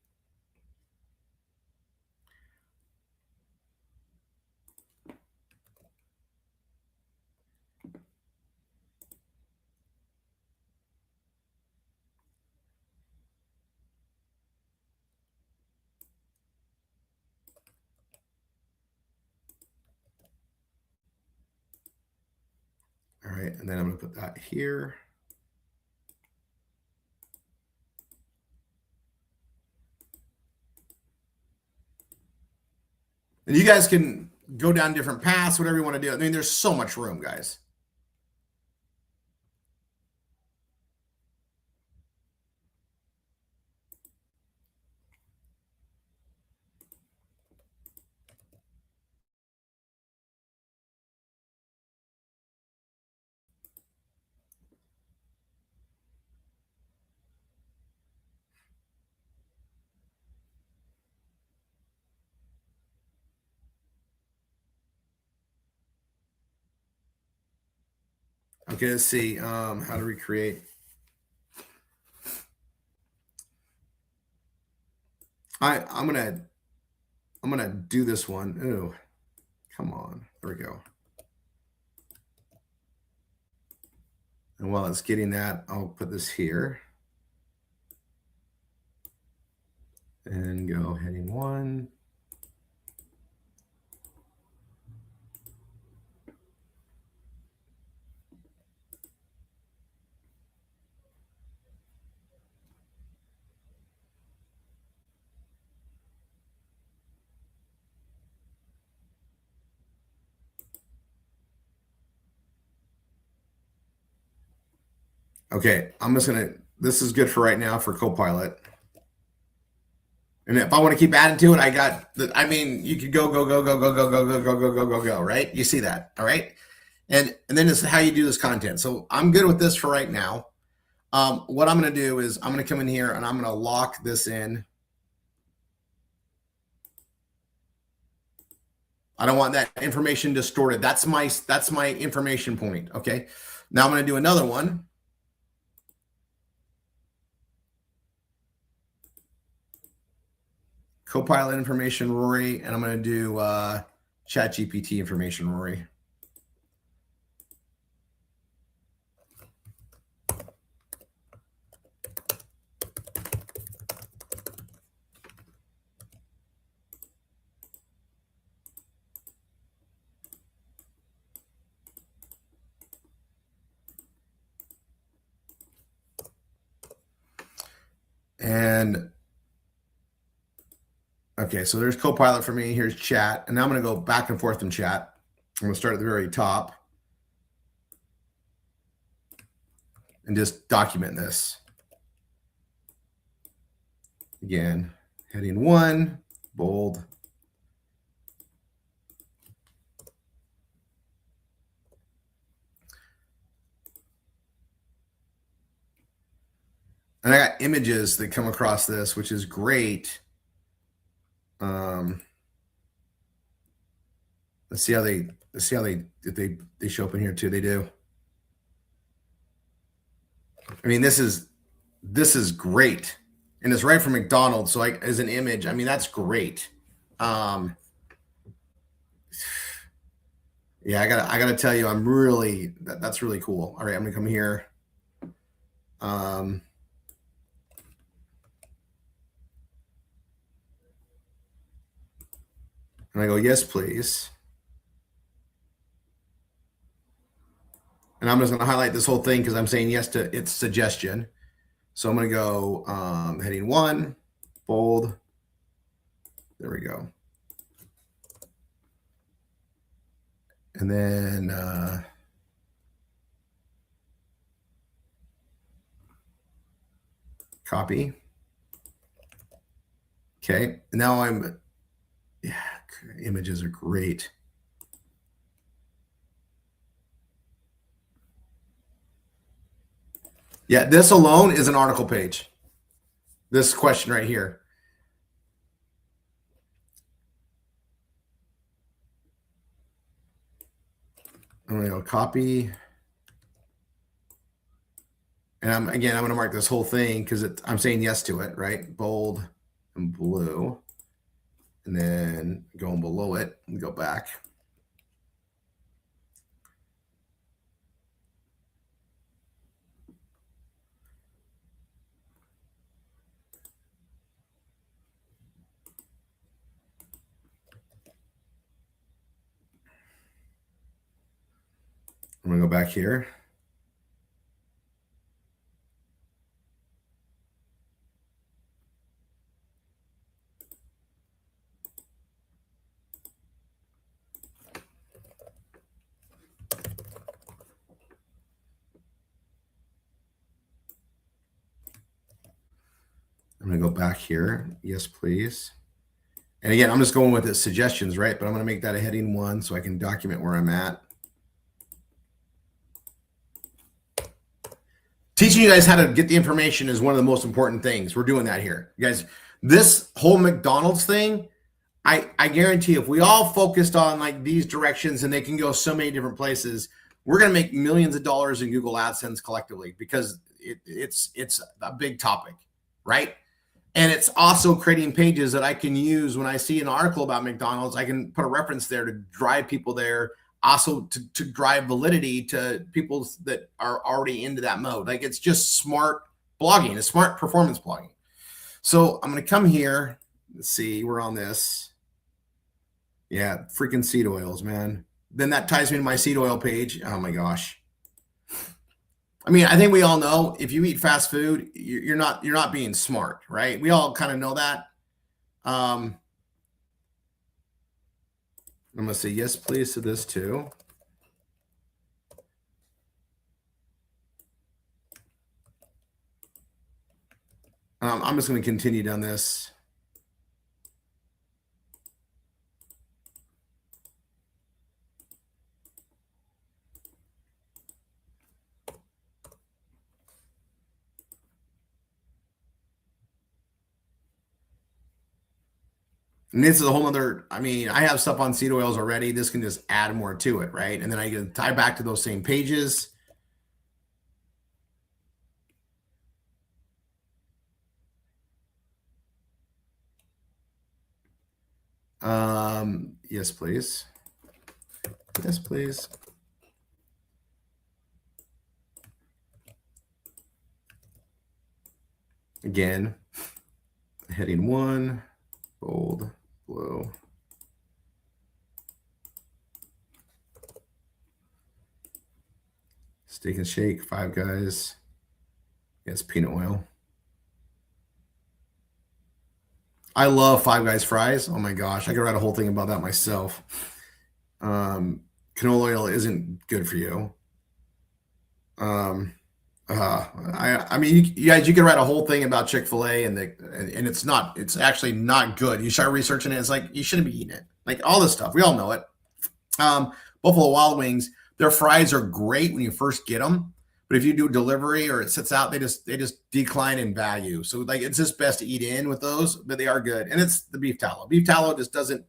Okay, and then I'm going to put that here. And you guys can go down different paths, whatever you want to do. I mean, there's so much room, guys. Okay, let's see how to recreate. I'm gonna do this one. Ooh, come on. There we go. And while it's getting that, I'll put this here. And go heading 1. Okay, I'm just gonna, this is good for right now for Copilot. And if I want to keep adding to it, I got the, I mean, you could go, right? You see that, all right? And then this is how you do this content. So I'm good with this for right now. What I'm gonna do is I'm gonna come in here and I'm gonna lock this in. I don't want that information distorted. That's my information point, okay? Now I'm gonna do another one. Copilot information, Rory, and I'm going to do ChatGPT information, Rory. And okay, so there's Copilot for me. Here's chat. And now I'm going to go back and forth in chat. I'm going to start at the very top and just document this. Again, heading 1, bold. And I got images that come across this, which is great. Let's see how they show up in here too. They do. I mean, this is great, and it's right from McDonald's. So as an image, I mean, that's great. Yeah, I gotta tell you, I'm really that's really cool. All right, I'm gonna come here. And I go, yes, please. And I'm just going to highlight this whole thing because I'm saying yes to its suggestion. So I'm going to go heading 1, bold. There we go. And then copy. Okay. Now yeah, images are great. Yeah, this alone is an article page. This question right here. I'm going to go copy. And I'm going to mark this whole thing because I'm saying yes to it, right? Bold and blue. And then going below it and go back. I'm going to go back here. going to go back here. Yes, please. And again, I'm just going with the suggestions, right? But I'm going to make that a heading 1 so I can document where I'm at. Teaching you guys how to get the information is one of the most important things. We're doing that here. You guys, this whole McDonald's thing, I guarantee if we all focused on like these directions and they can go so many different places, we're going to make millions of dollars in Google AdSense collectively because it's a big topic, right? And it's also creating pages that I can use when I see an article about McDonald's. I can put a reference there to drive people there, also to drive validity to people that are already into that mode. Like it's just smart blogging, it's smart performance blogging. So I'm going to come here. Let's see, we're on this. Yeah, freaking seed oils, man. Then that ties me to my seed oil page. Oh my gosh. I mean, I think we all know if you eat fast food, you're not being smart, right? We all kind of know that. I'm gonna say yes, please to this too. I'm just gonna continue down this. And this is a whole other, I mean, I have stuff on seed oils already. This can just add more to it, right? And then I can tie back to those same pages. Yes, please. Yes, please. Again, heading 1, bold, blue. Steak and Shake, Five Guys. Yes, peanut oil. I love Five Guys fries. Oh my gosh, I could write a whole thing about that myself. Canola oil isn't good for you. I mean, you guys, you can write a whole thing about Chick-fil-A and it's actually not good. You start researching it, it's like you shouldn't be eating it. Like all this stuff, we all know it. Buffalo Wild Wings, their fries are great when you first get them, but if you do delivery or it sits out, they just decline in value. So like it's just best to eat in with those, but they are good. And it's the beef tallow. Beef tallow just doesn't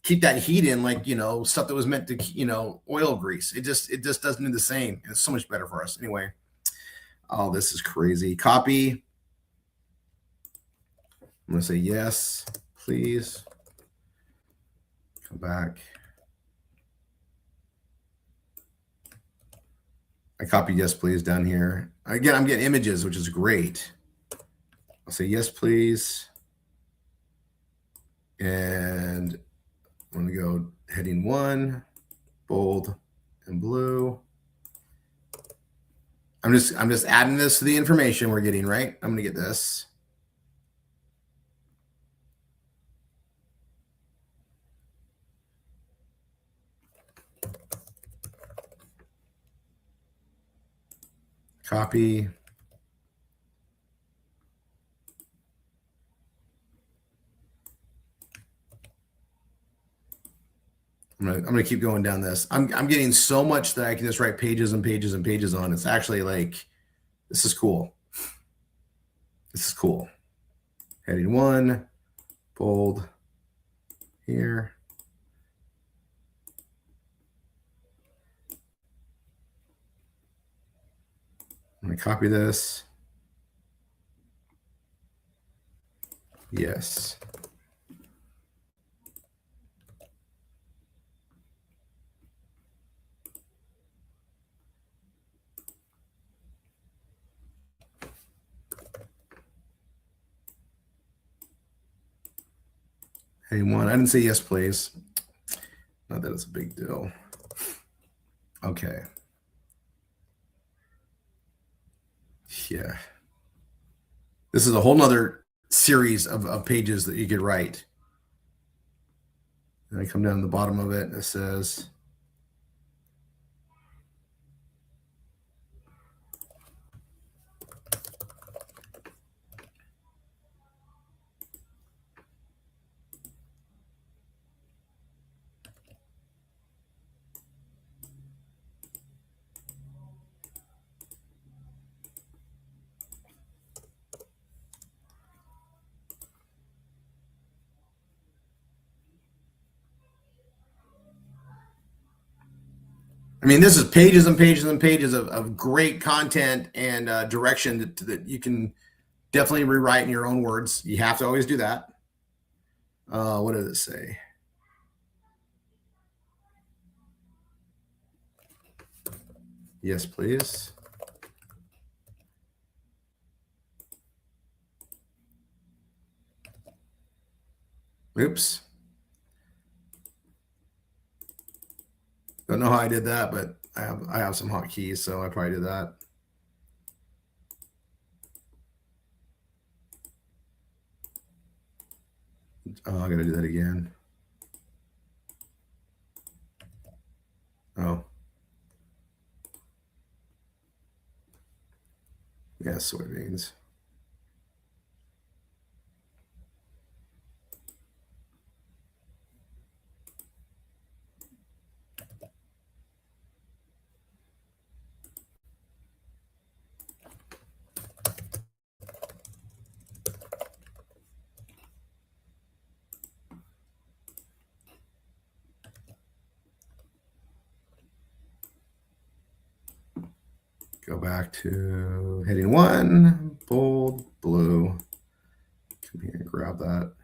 keep that heat in like, you know, stuff that was meant to, you know, oil grease. It just doesn't do the same. It's so much better for us anyway. Oh, this is crazy. Copy. I'm going to say yes, please. Come back. I copy yes, please down here. Again, I'm getting images, which is great. I'll say yes, please. And I'm going to go heading 1, bold and blue. I'm just adding this to the information we're getting, right? I'm going to get this. Copy. I'm gonna keep going down this. I'm getting so much that I can just write pages and pages and pages on. It's actually like, this is cool. This is cool. Heading 1, bold here. I'm gonna copy this. Yes. Hey, one. I didn't say yes, please. Not that it's a big deal. Okay. Yeah. This is a whole nother series of pages that you could write. And I come down to the bottom of it and it says, mean, this is pages and pages and pages of great content and direction that you can definitely rewrite in your own words. You have to always do that. What does it say? Yes, please. Oops. Don't know how I did that, but I have some hotkeys, so I probably did that. Oh, I gotta do that again. Oh. Yeah, soybeans. Go back to heading 1, bold, blue. Come here and grab that.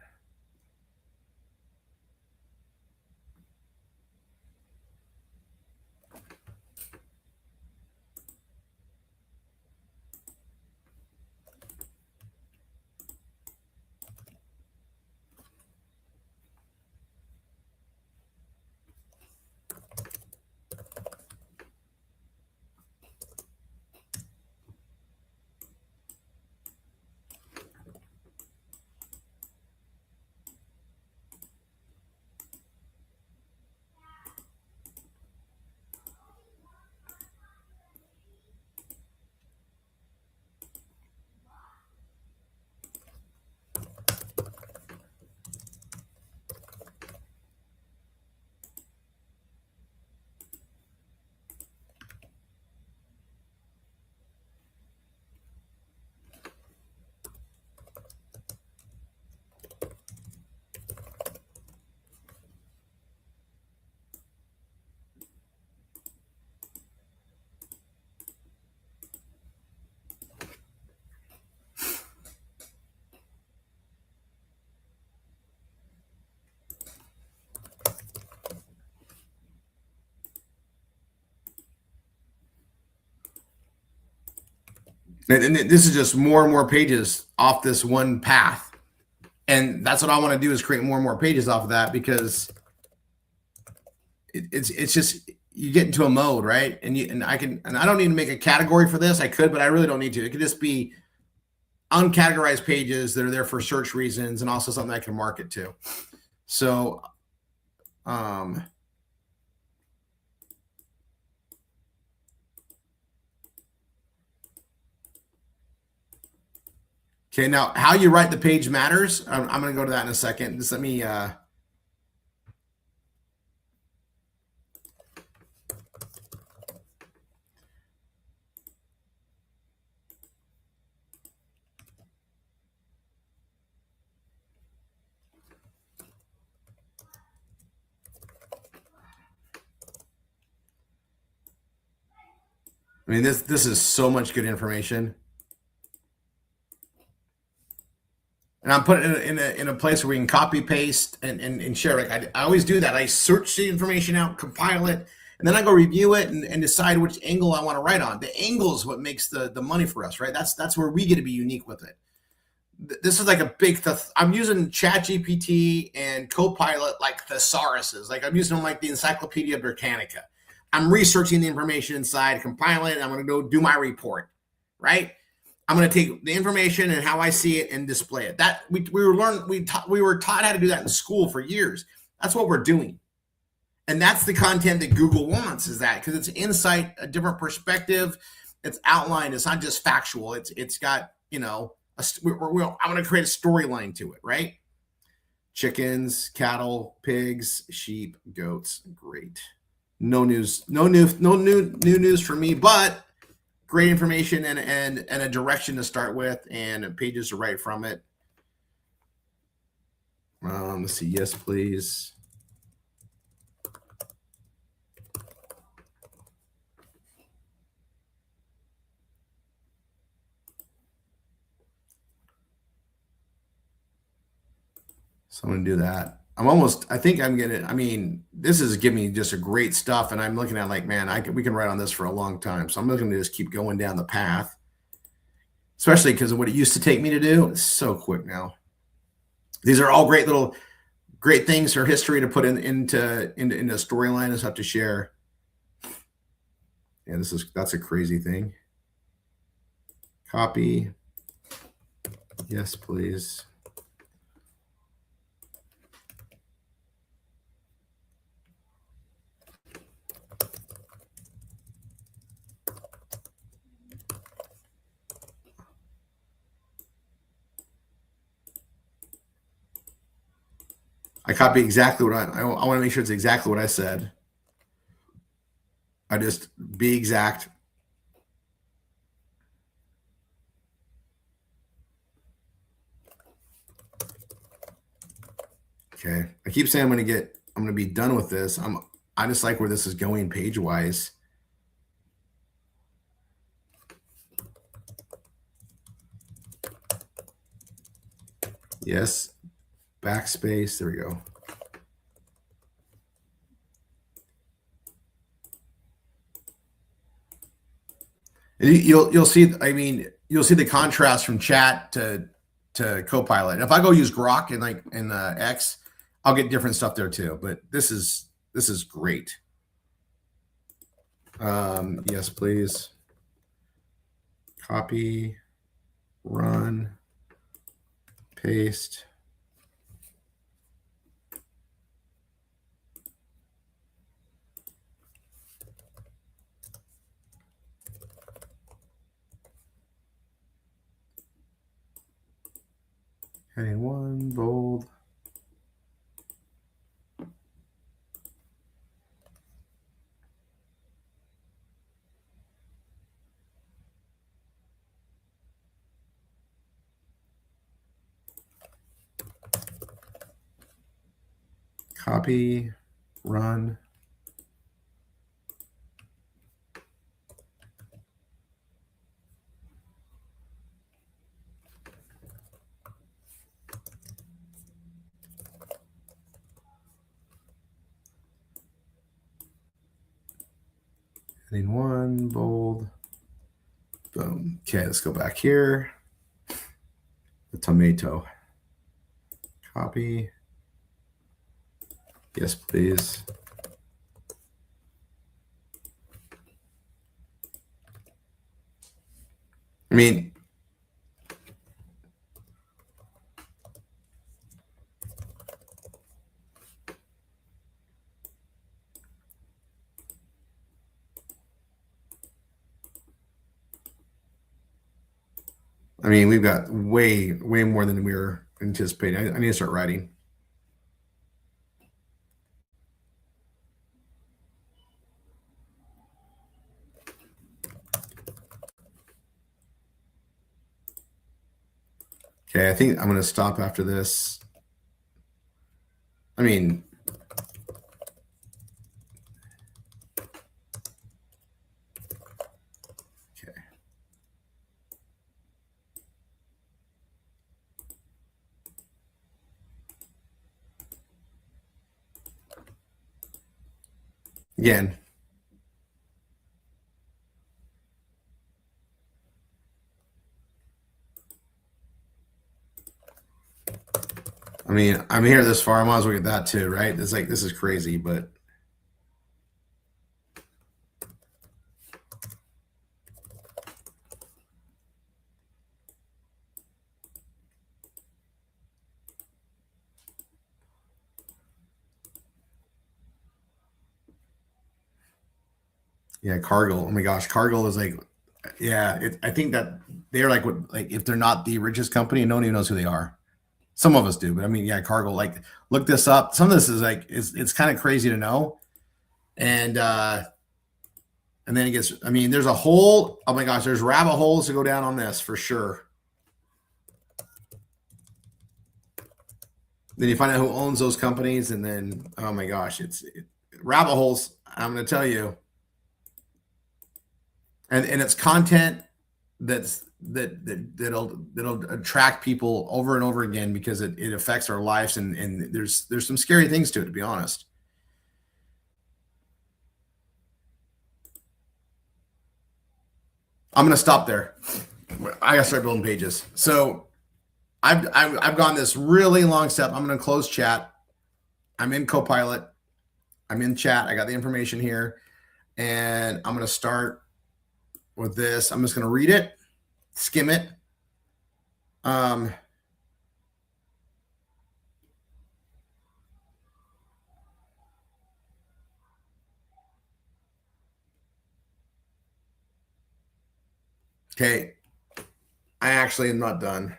And this is just more and more pages off this one path. And that's what I want to do, is create more and more pages off of that, because it's just, you get into a mode, right? And I don't need to make a category for this. I could, but I really don't need to. It could just be uncategorized pages that are there for search reasons, and also something I can market to. So, okay, now how you write the page matters. I'm going to go to that in a second. Just let me, I mean, this is so much good information. And I'm putting it in a place where we can copy, paste, and share it. I always do that. I search the information out, compile it, and then I go review it and decide which angle I want to write on. The angle is what makes the money for us, right? That's where we get to be unique with it. This is like a big, I'm using ChatGPT and Copilot like thesauruses. Like I'm using them like the Encyclopedia Britannica. I'm researching the information inside, compile it, and I'm going to go do my report, right? I'm going to take the information and how I see it and display it. That we were taught how to do that in school for years. That's what we're doing. And that's the content that Google wants, is that, because it's insight, a different perspective. It's outlined. It's not just factual. It's got, you know, I'm going to create a storyline to it, right? Chickens, cattle, pigs, sheep, goats. Great. No new news for me, but great information and a direction to start with and pages to write from it. Let's see. Yes, please. So I'm going to do that. I think I'm going to, I mean, this is giving me just a great stuff. And I'm looking at like, man, we can write on this for a long time. So I'm looking to just keep going down the path, especially because of what it used to take me to do. It's so quick now. These are all great things for history to put into a storyline and stuff to share. Yeah, that's a crazy thing. Copy. Yes, please. I copy exactly what I want to make sure it's exactly what I said. I just be exact. Okay. I keep saying I'm going to be done with this. I just like where this is going page wise. Yes. Backspace. There we go. And you'll see, I mean, you'll see the contrast from chat to Copilot. If I go use Grok in X, I'll get different stuff there too. But this is great. Yes, please. Copy, run, paste. Heading 1, bold. Copy, run. Heading 1, bold. Boom. Okay, let's go back here. The tomato. Copy. Yes, please. I mean, we've got way more than we were anticipating. I need to start writing. Okay, I think I'm going to stop after this. I mean, okay. Again. I mean, I'm here this far. I might as well get that too, right? It's like, this is crazy, but. Yeah, Cargill. Oh my gosh, Cargill is like, yeah. I think that they're like, if they're not the richest company, no one even knows who they are. Some of us do, but I mean, yeah, Cargill. Like, look this up. Some of this is like, it's kind of crazy to know, and then it gets. I mean, there's a whole. Oh my gosh, there's rabbit holes to go down on this for sure. Then you find out who owns those companies, and then oh my gosh, it's rabbit holes. I'm going to tell you. And it's content that'll attract people over and over again because it affects our lives, and there's some scary things to it, to be honest. I'm gonna stop there. I gotta start building pages. So I've gone this really long step. I'm gonna close chat. I'm in Copilot. I'm in chat. I got the information here, and I'm gonna start with this. I'm just gonna read it, skim it. Okay, I actually am not done.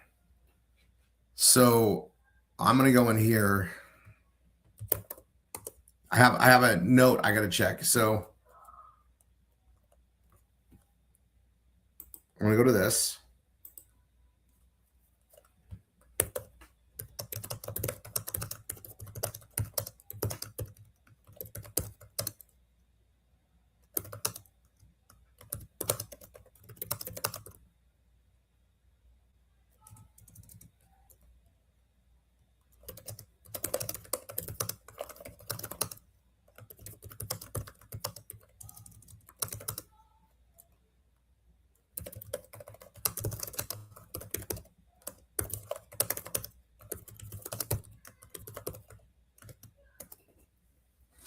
So I'm gonna go in here. I have a note I gotta check. So I'm gonna go to this.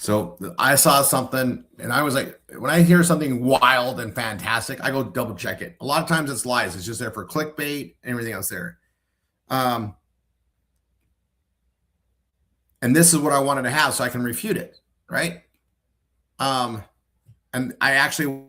So I saw something, and I was like, when I hear something wild and fantastic, I go double check it. A lot of times it's lies. It's just there for clickbait and everything else there. And this is what I wanted to have so I can refute it, right? And I actually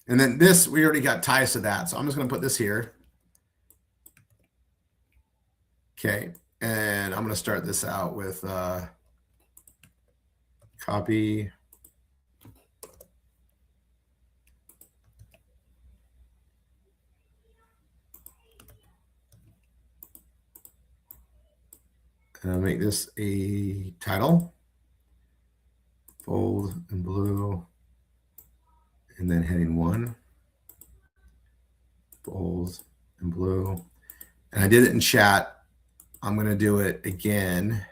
and then this, we already got ties to that. So I'm just going to put this here. Okay. And I'm going to start this out with copy. And I'll make this a title. Bold and blue. And then heading 1. Bold and blue. And I did it in chat. I'm going to do it again.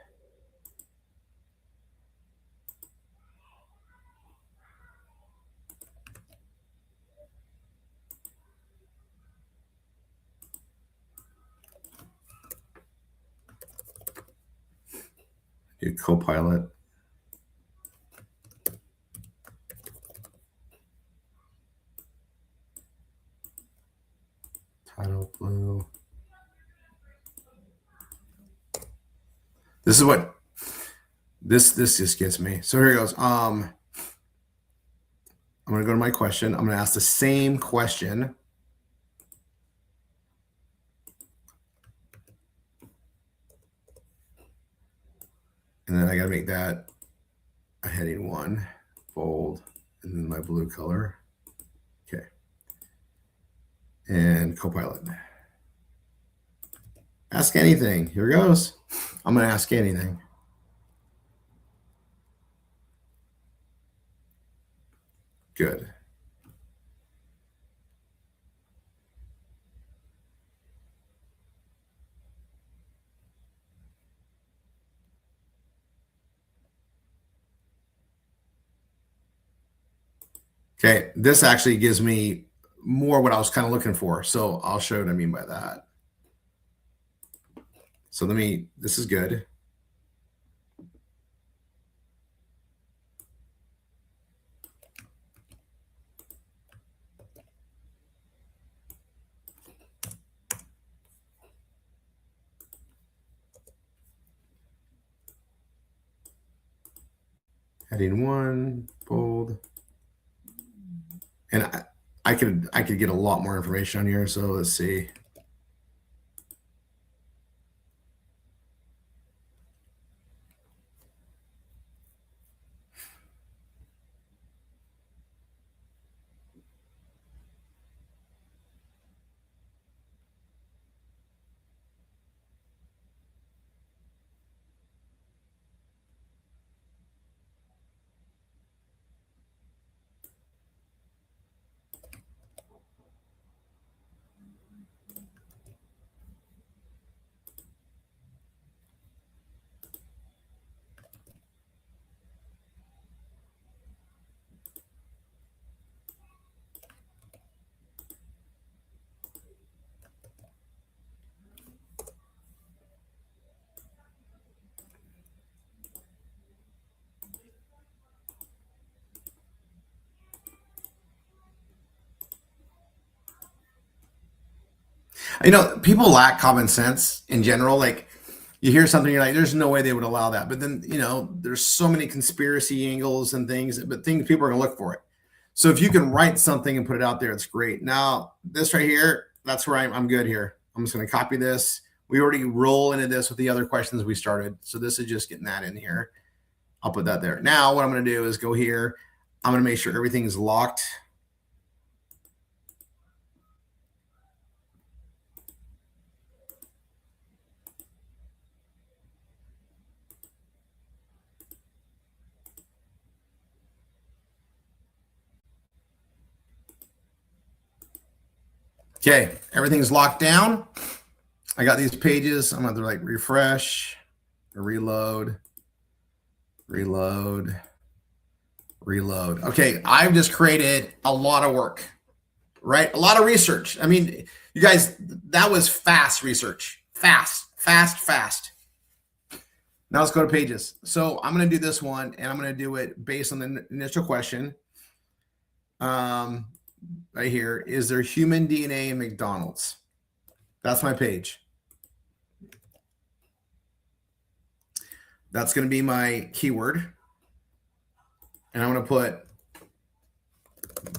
Do Copilot. Title blue. This is what this just gets me. So here it goes. I'm going to go to my question. I'm going to ask the same question. And then I got to make that a heading 1, bold, and then my blue color. Okay. And Copilot. Ask anything. Here it goes. I'm going to ask anything. good. Okay, this actually gives me more what I was kind of looking for. So I'll show you what I mean by that. So this is good. Heading 1, bold. And I could get a lot more information on here. So let's see. You know, people lack common sense in general. Like, you hear something, you're like, there's no way they would allow that. But then, you know, there's so many conspiracy angles and things, but things people are going to look for it. So if you can write something and put it out there, it's great. Now, this right here, that's where I'm good here. I'm just going to copy this. We already roll into this with the other questions we started. So this is just getting that in here. I'll put that there. Now, what I'm going to do is go here. I'm going to make sure everything is locked. Okay, everything's locked down. I got these pages. I'm going to like refresh, reload, reload, reload. Okay, I've just created a lot of work, right? A lot of research. I mean, you guys, that was fast research. Fast. Now let's go to pages. So I'm going to do this one, and I'm going to do it based on the initial question. Right here, is there human DNA in McDonald's? That's my page. That's going to be my keyword. And I'm going to put,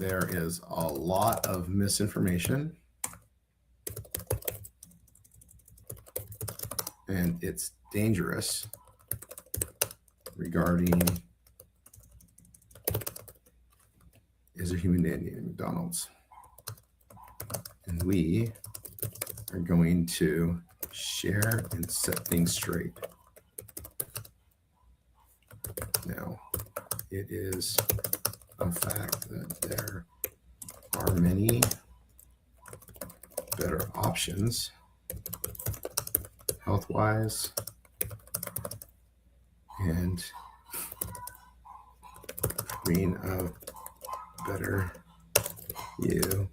there is a lot of misinformation. And it's dangerous regarding, is there human DNA in McDonald's? And we are going to share and set things straight. Now, it is a fact that there are many better options health-wise and being a better you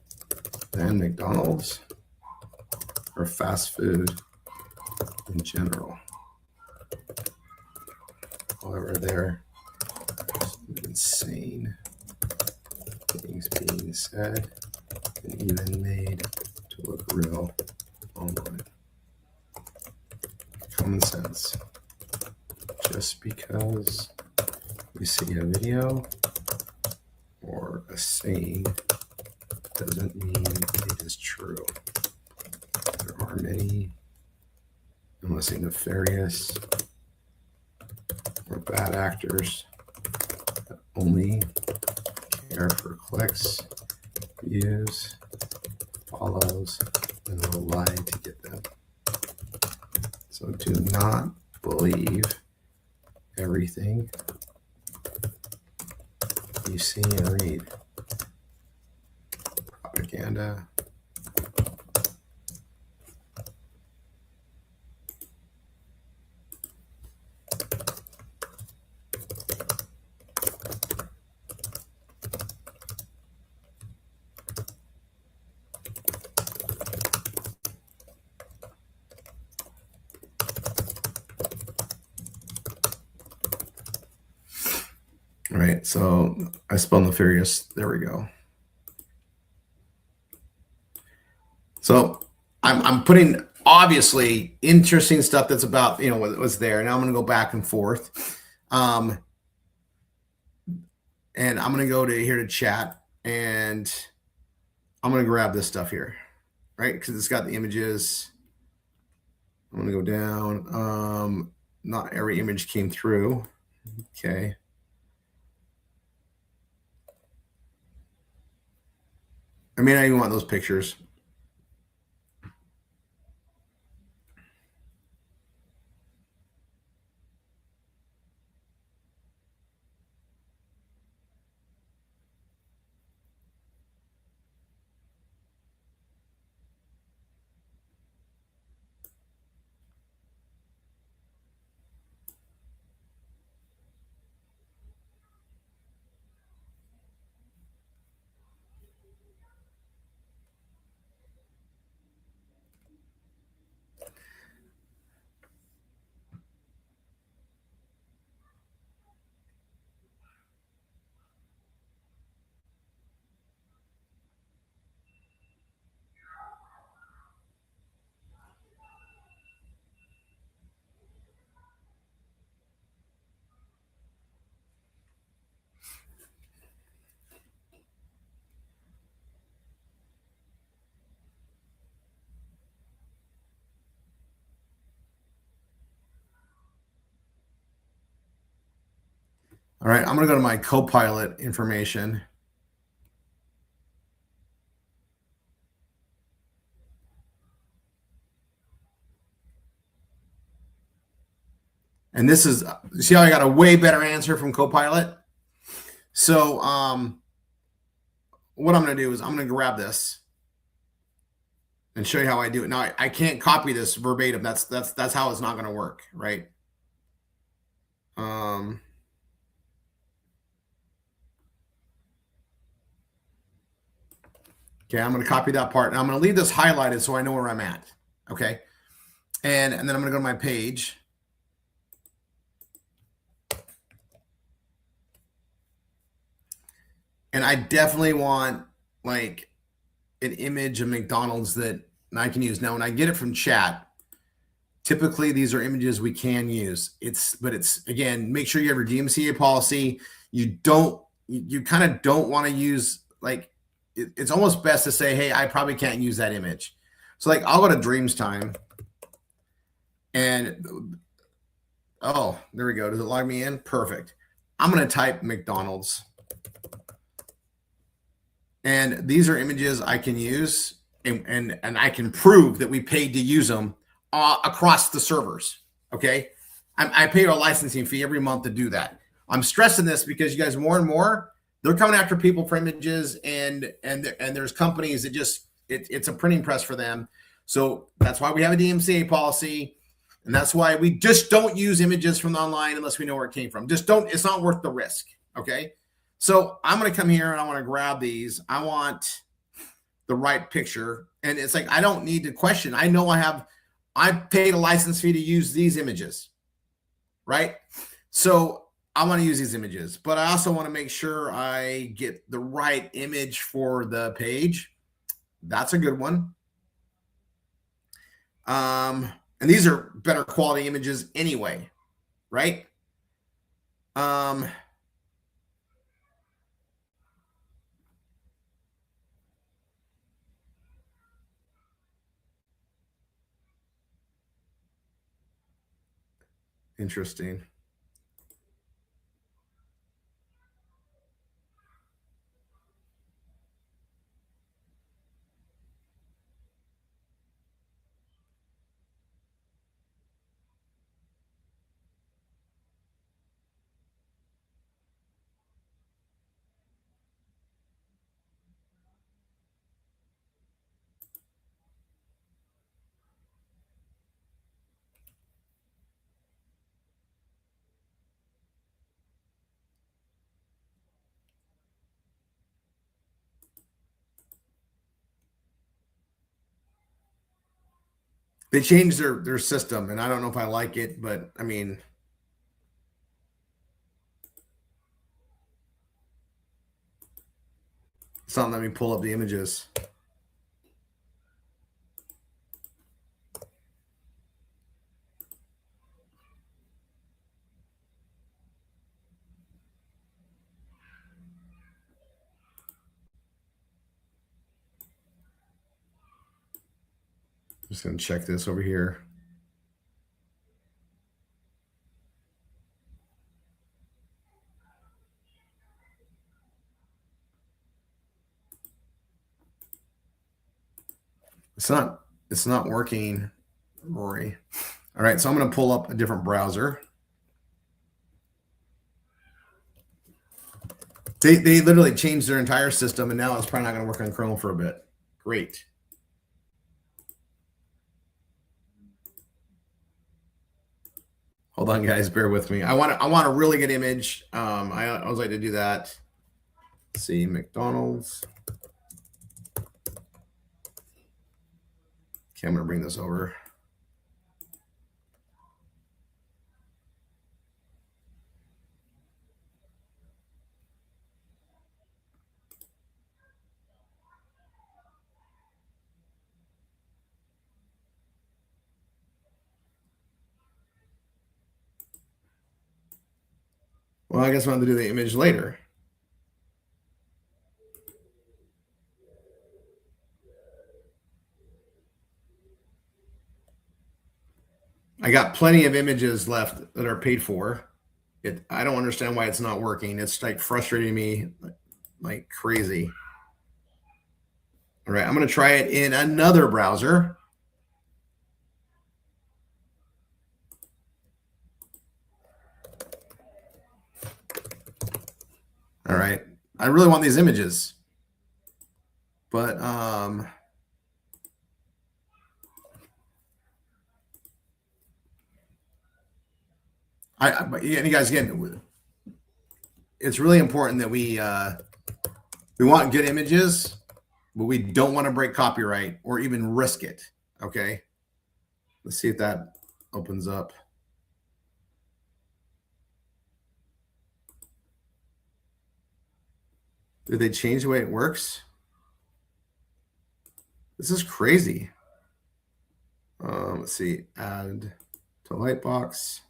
than McDonald's or fast food in general. However, there are some insane things being said and even made to look real online. Common sense. Just because you see a video or a saying doesn't mean it is true. There are many, unless they're nefarious or bad actors that only care for clicks, views, follows, and will lie to get them. So do not believe everything you see and read. propaganda. All right, so I spelled nefarious. There we go. So I'm putting obviously interesting stuff that's about, you know, what was there. Now I'm going to go back and forth. And I'm going to go to here to chat, and I'm going to grab this stuff here, right? Because it's got the images. I'm going to go down. Not every image came through. Okay. I mean, I even want those pictures. All right, I'm going to go to my Copilot information. And this is, see how I got a way better answer from Copilot? So what I'm going to do is I'm going to grab this and show you how I do it. Now I can't copy this verbatim. That's how it's not going to work, right? Okay, I'm going to copy that part. And I'm going to leave this highlighted so I know where I'm at. Okay. And then I'm going to go to my page. And I definitely want like an image of McDonald's that I can use. Now, when I get it from chat, typically these are images we can use. But it's again, make sure you have your DMCA policy. You kind of don't want to use like, it's almost best to say, hey, I probably can't use that image. So like I'll go to Dreams Time and oh, there we go. Does it log me in? Perfect. I'm going to type McDonald's. And these are images I can use and I can prove that we paid to use them across the servers. Okay. I pay a licensing fee every month to do that. I'm stressing this because you guys more and more, they're coming after people for images and there's companies that just, it's a printing press for them. So that's why we have a DMCA policy. And that's why we just don't use images from online unless we know where it came from. Just don't, it's not worth the risk. Okay. So I'm going to come here and I want to grab these. I want the right picture. And it's like, I don't need to question. I know I paid a license fee to use these images, right? So I want to use these images, but I also want to make sure I get the right image for the page. That's a good one. And these are better quality images anyway, right? Interesting. They changed their system, and I don't know if I like it, but I mean, it's not letting me pull up the images. Just gonna check this over here. It's not working, Rory. All right, so I'm gonna pull up a different browser. They literally changed their entire system, and now it's probably not gonna work on Chrome for a bit. Great. Hold on, guys, bear with me. I want a really good image. I always like to do that. Let's see, McDonald's. Okay, I'm gonna bring this over. Well, I guess I'm going to do the image later. I got plenty of images left that are paid for. I don't understand why it's not working. It's like frustrating me like crazy. All right, I'm going to try it in another browser. All right, I really want these images, but but you guys, again, it's really important that we want good images, but we don't want to break copyright or even risk it. Okay, let's see if that opens up. Did they change the way it works? This is crazy. Let's see, add to Lightbox.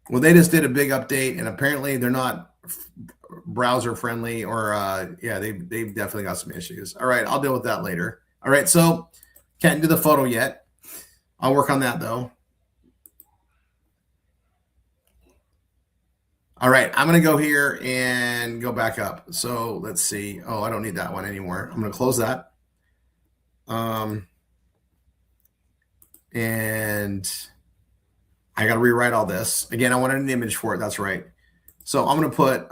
Well, they just did a big update, and apparently they're not browser friendly, or yeah, they've definitely got some issues. All right, I'll deal with that later. All right, so can't do the photo yet. I'll work on that though. All right, I'm going to go here and go back up. So let's see. Oh, I don't need that one anymore. I'm going to close that. And I got to rewrite all this. Again, I wanted an image for it. That's right. So I'm going to put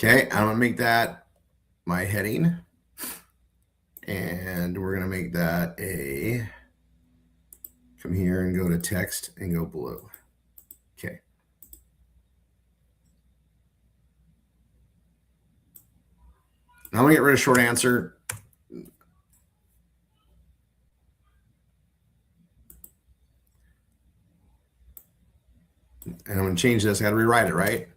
okay, I'm going to make that my heading. And we're going to make that a, come here and go to text and go blue. Okay. Now I'm going to get rid of short answer. And I'm going to change this. I got to rewrite it, right?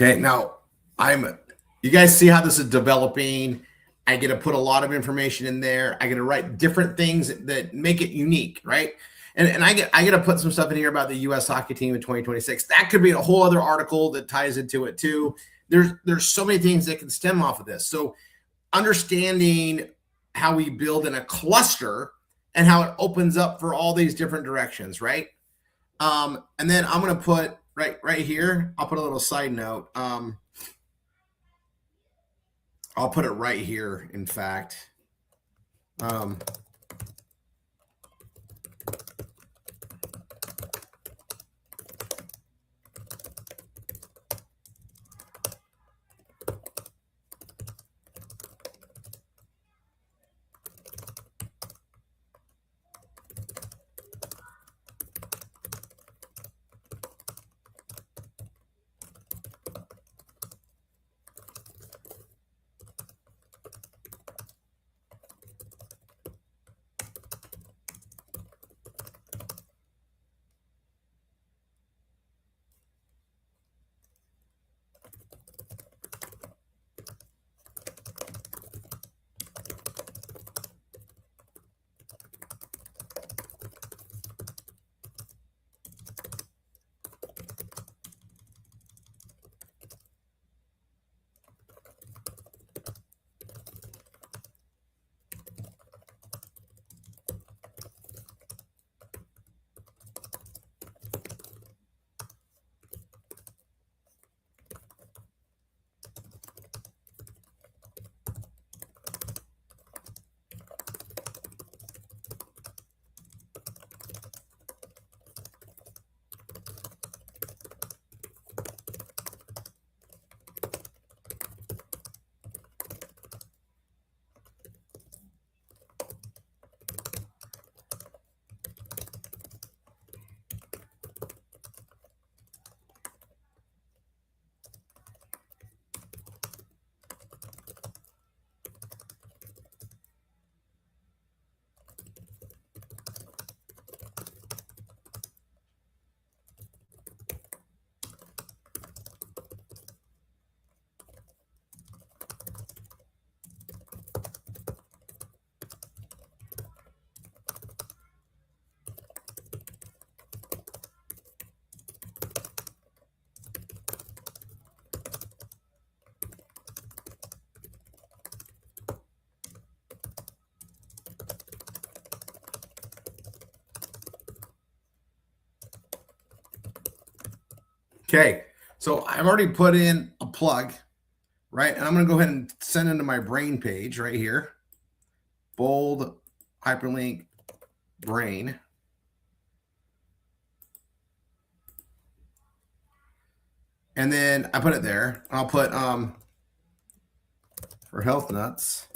Okay, now you guys see how this is developing. I get to put a lot of information in there. I get to write different things that make it unique, right? And I get to put some stuff in here about the U.S. hockey team in 2026. That could be a whole other article that ties into it too. There's so many things that can stem off of this. So understanding how we build in a cluster and how it opens up for all these different directions, right? And then I'm going to put right here, I'll put a little side note. I'll put it right here, in fact. Okay, so I've already put in a plug, right? And I'm going to go ahead and send into my brain page right here. Bold, hyperlink, brain. And then I put it there. I'll put for health nuts.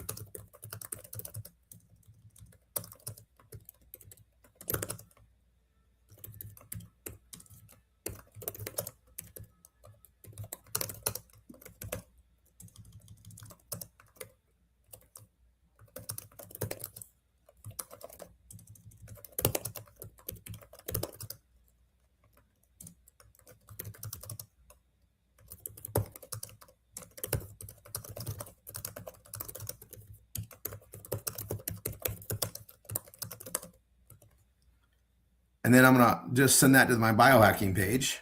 And then I'm going to just send that to my biohacking page.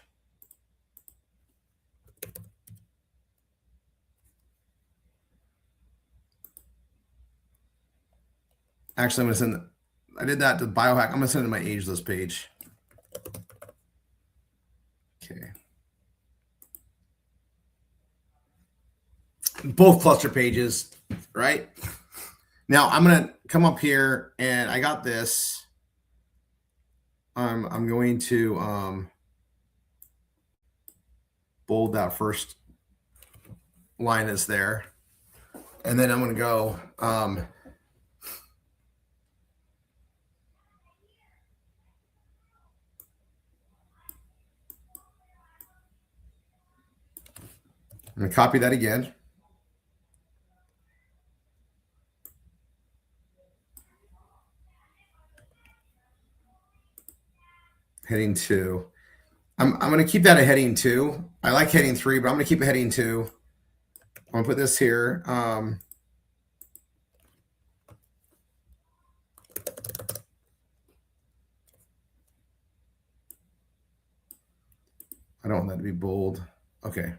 Actually, I'm going to send, I did that to biohack. I'm going to send it to my ageless page. Okay. Both cluster pages, right? Now I'm going to come up here and I got this. I'm going to bold that first line is there. And then I'm going to go I'm going to copy that again. Heading 2. I'm going to keep that a heading 2. I like heading 3, but I'm going to keep a heading 2. I'm going to put this here. I don't want that to be bold. Okay.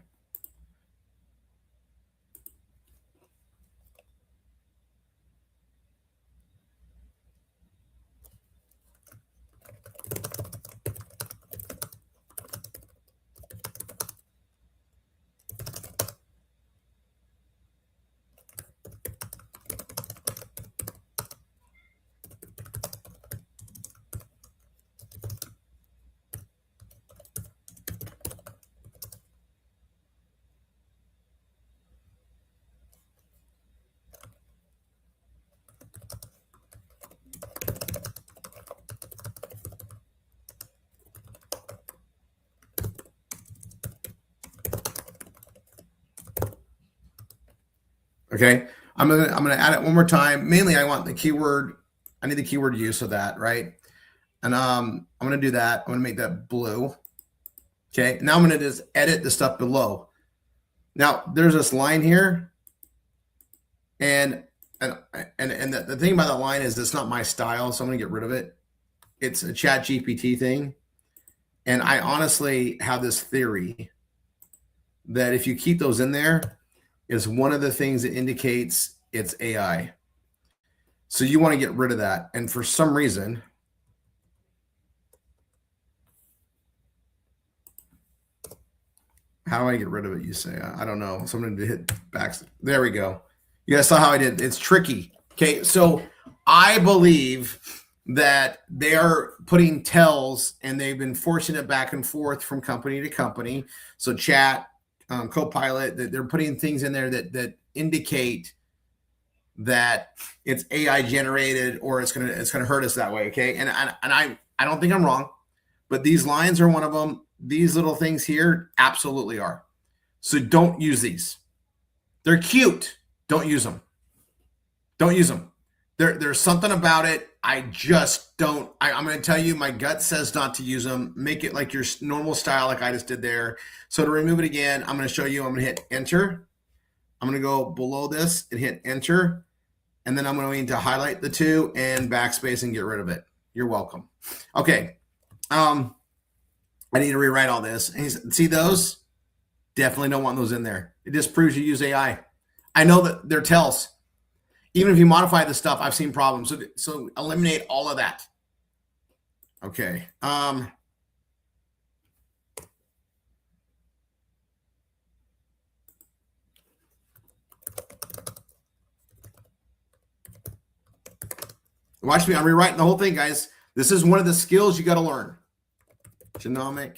Okay. I'm gonna add it one more time. Mainly I want the keyword. I need the keyword use of that, right? And I'm gonna do that. I'm gonna make that blue. Okay. Now I'm gonna just edit the stuff below. Now there's this line here. And the thing about that line is it's not my style, so I'm gonna get rid of it. It's a Chat GPT thing. And I honestly have this theory that if you keep those in there, is one of the things that indicates it's AI. So you want to get rid of that. And for some reason, how do I get rid of it? You say, I don't know. So I'm going to hit back. There we go. You guys saw how I did. It's tricky. Okay. So I believe that they are putting tells and they've been forcing it back and forth from company to company. So Chat, Copilot, that they're putting things in there that indicate that it's AI generated or it's gonna hurt us that way. Okay, and I don't think I'm wrong, but these lines are one of them. These little things here absolutely are. So don't use these. They're cute. Don't use them. Don't use them. There's something about it. I just don't. I'm going to tell you, my gut says not to use them. Make it like your normal style, like I just did there. So to remove it again, I'm going to show you. I'm going to hit enter. I'm going to go below this and hit enter. And then I'm going to highlight the 2 and backspace and get rid of it. You're welcome. Okay. I need to rewrite all this. And see those? Definitely don't want those in there. It just proves you use AI. I know that they're tells. Even if you modify the stuff, I've seen problems. So eliminate all of that. Okay. Watch me. I'm rewriting the whole thing, guys. This is one of the skills you got to learn. Genomic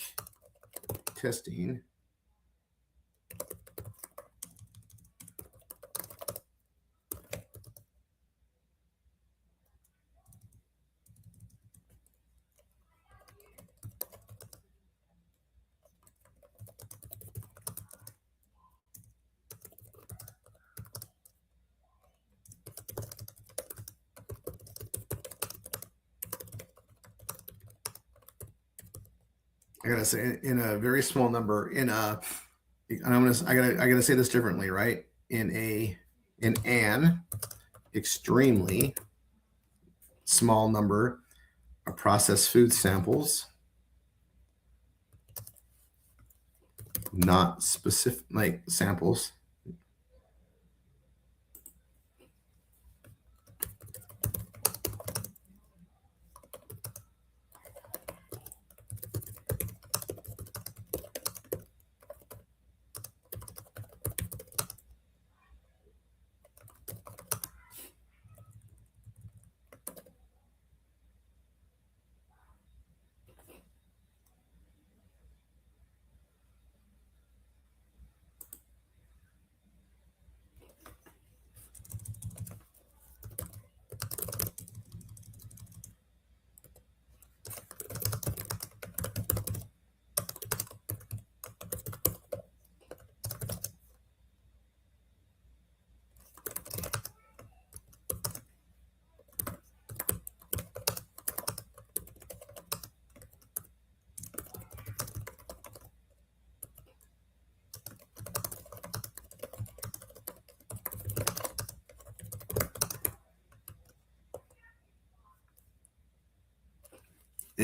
testing. I gotta say in a very small number, I gotta say this differently, right? In an extremely small number of processed food samples, not specific like samples.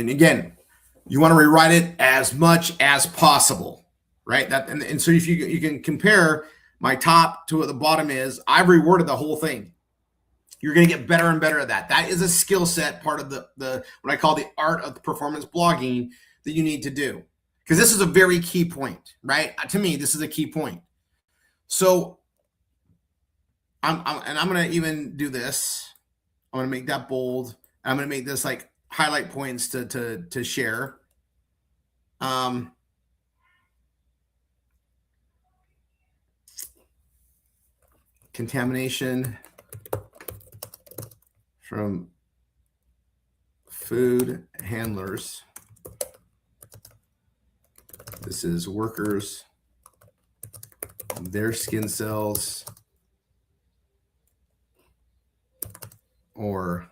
And again, you want to rewrite it as much as possible, right? And so if you can compare my top to what the bottom is, I've reworded the whole thing. You're going to get better and better at that. That is a skill set, part of the what I call the art of performance blogging that you need to do. Because this is a very key point, right? To me, this is a key point. So I'm going to even do this. I'm going to make that bold. I'm going to make this like highlight points to share. Contamination from food handlers. This is workers, their skin cells, or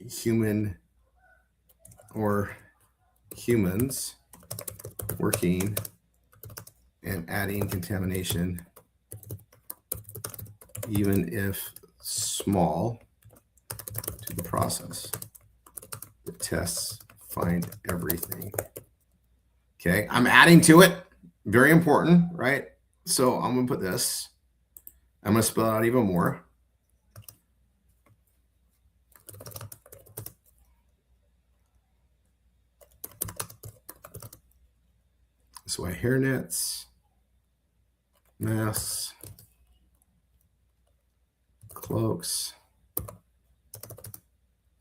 human or humans working and adding contamination, even if small, to the process. The tests find everything. Okay, I'm adding to it. Very important, right? So I'm going to put this. I'm going to spell it out even more. So I hairnets, masks, cloaks,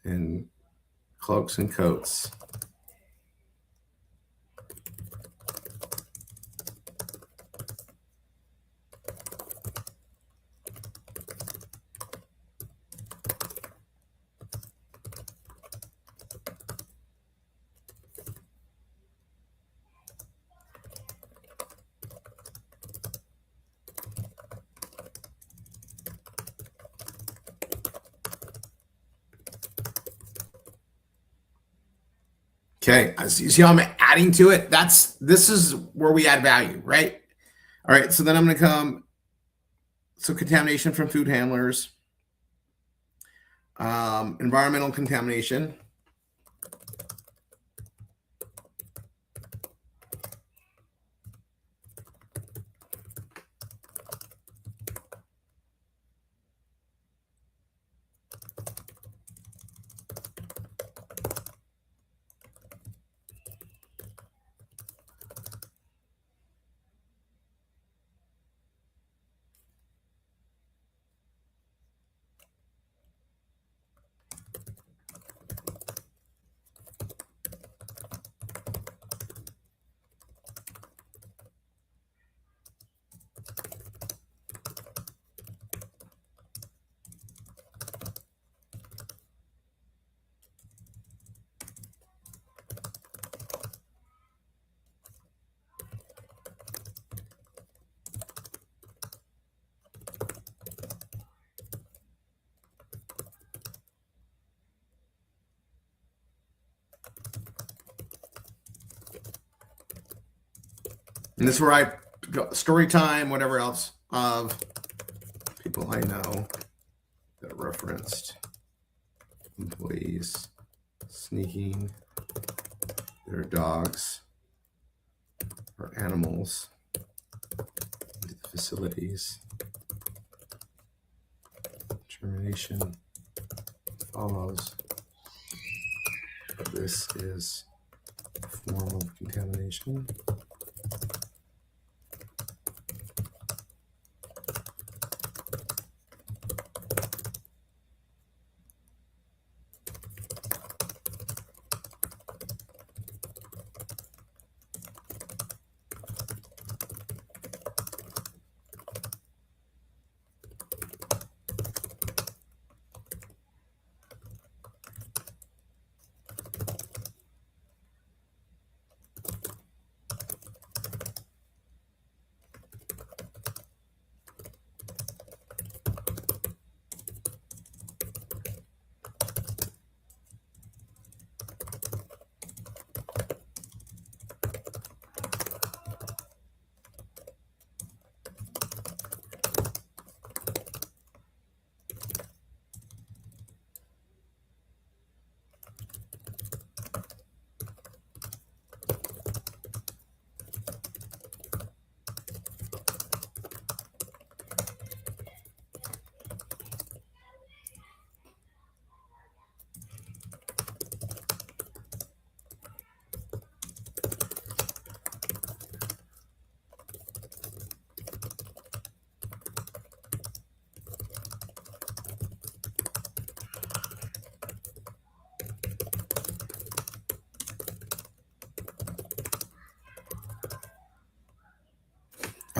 and cloaks and coats. Okay, you see how I'm adding to it? This is where we add value, right? All right, so then I'm going to come, so contamination from food handlers, environmental contamination. And this is where I go story time, whatever else, of people I know that referenced employees sneaking their dogs or animals into the facilities. Termination follows. This is a form of contamination.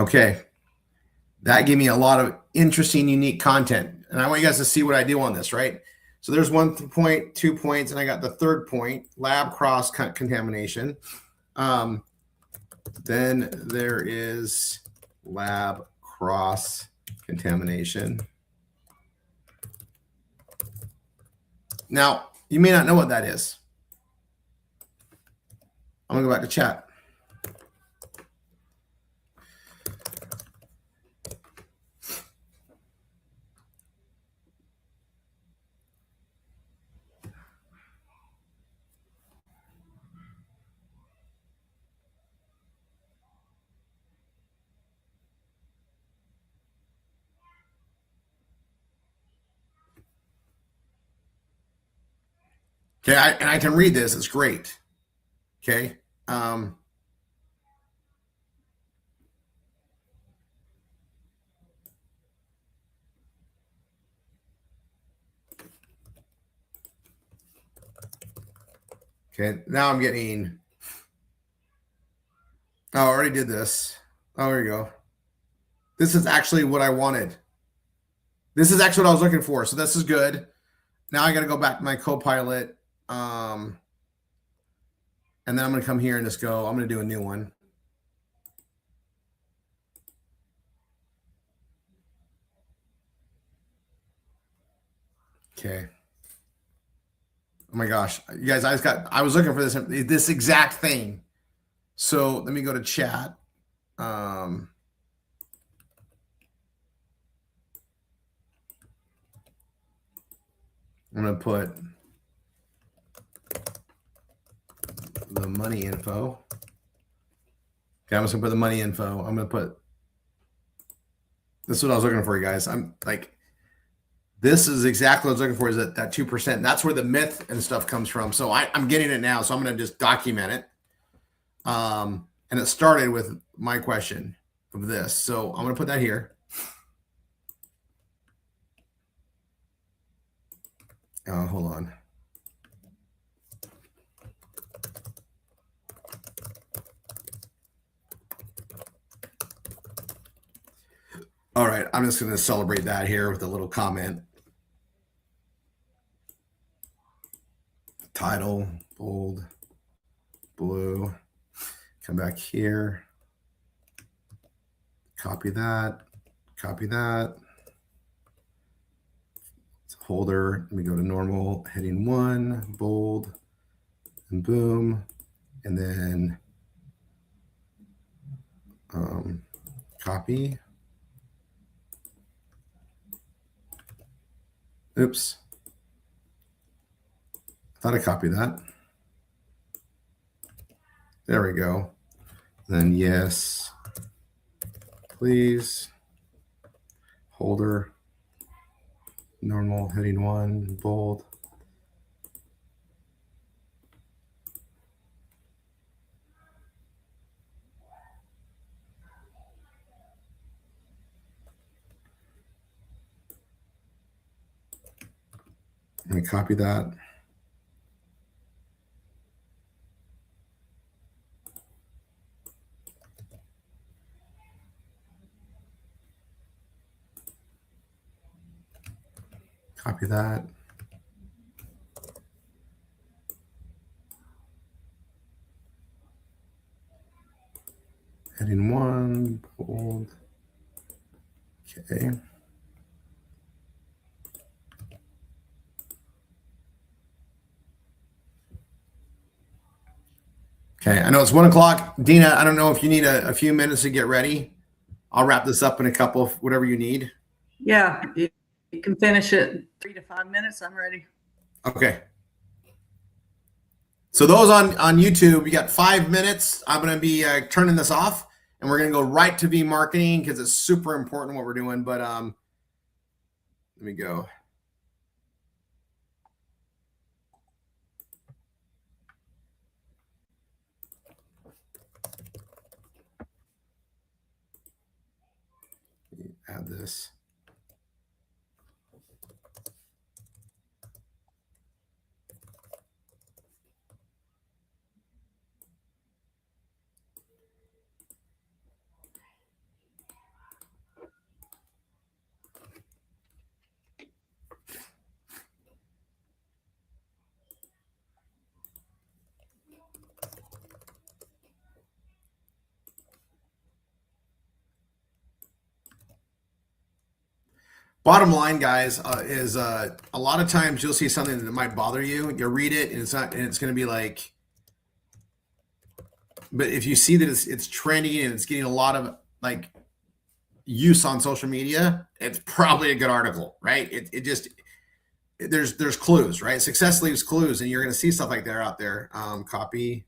Okay. That gave me a lot of interesting, unique content. And I want you guys to see what I do on this, right? So there's 1 point, 2 points, and I got the third point, lab cross contamination. Then there is lab cross contamination. Now, you may not know what that is. I'm gonna go back to chat. Okay, and I can read this. It's great. Okay. Okay, now I'm getting, oh, I already did this. Oh, there you go. This is actually what I wanted. This is actually what I was looking for. So this is good. Now I got to go back to my Copilot. And then I'm going to come here and just go, I'm going to do a new one. Okay. Oh my gosh, you guys, I was looking for this exact thing. So let me go to chat. I'm going to put the money info. Okay, I'm just going to put the money info. I'm going to put, this is what I was looking for, you guys. I'm like, this is exactly what I was looking for, is that 2%. That's where the myth and stuff comes from. So I'm getting it now. So I'm going to just document it. And it started with my question of this. So I'm going to put that here. Oh, hold on. All right, I'm just going to celebrate that here with a little comment. Title, bold, blue. Come back here. Copy that. Copy that. Holder. Let me go to normal. Heading 1, bold, and boom. And then copy. Oops. I thought I copied that. There we go. Then yes, please. Holder, normal, heading 1, bold. Let me copy that. Copy that. Heading 1, bold. Okay. Okay, I know it's 1 o'clock. Dina, I don't know if you need a few minutes to get ready. I'll wrap this up in a couple of whatever you need. Yeah, you can finish it 3 to 5 minutes. I'm ready. Okay. So those on YouTube, you got 5 minutes. I'm going to be turning this off, and we're going to go right to V marketing because it's super important what we're doing. But let me go. Add this. bottom line, guys, is a lot of times you'll see something that might bother you. You'll read it, and it's not, and it's going to be like. But if you see that it's trending and it's getting a lot of like use on social media, it's probably a good article, right? It just there's clues, right? Success leaves clues, and you're going to see stuff like that out there. Copy.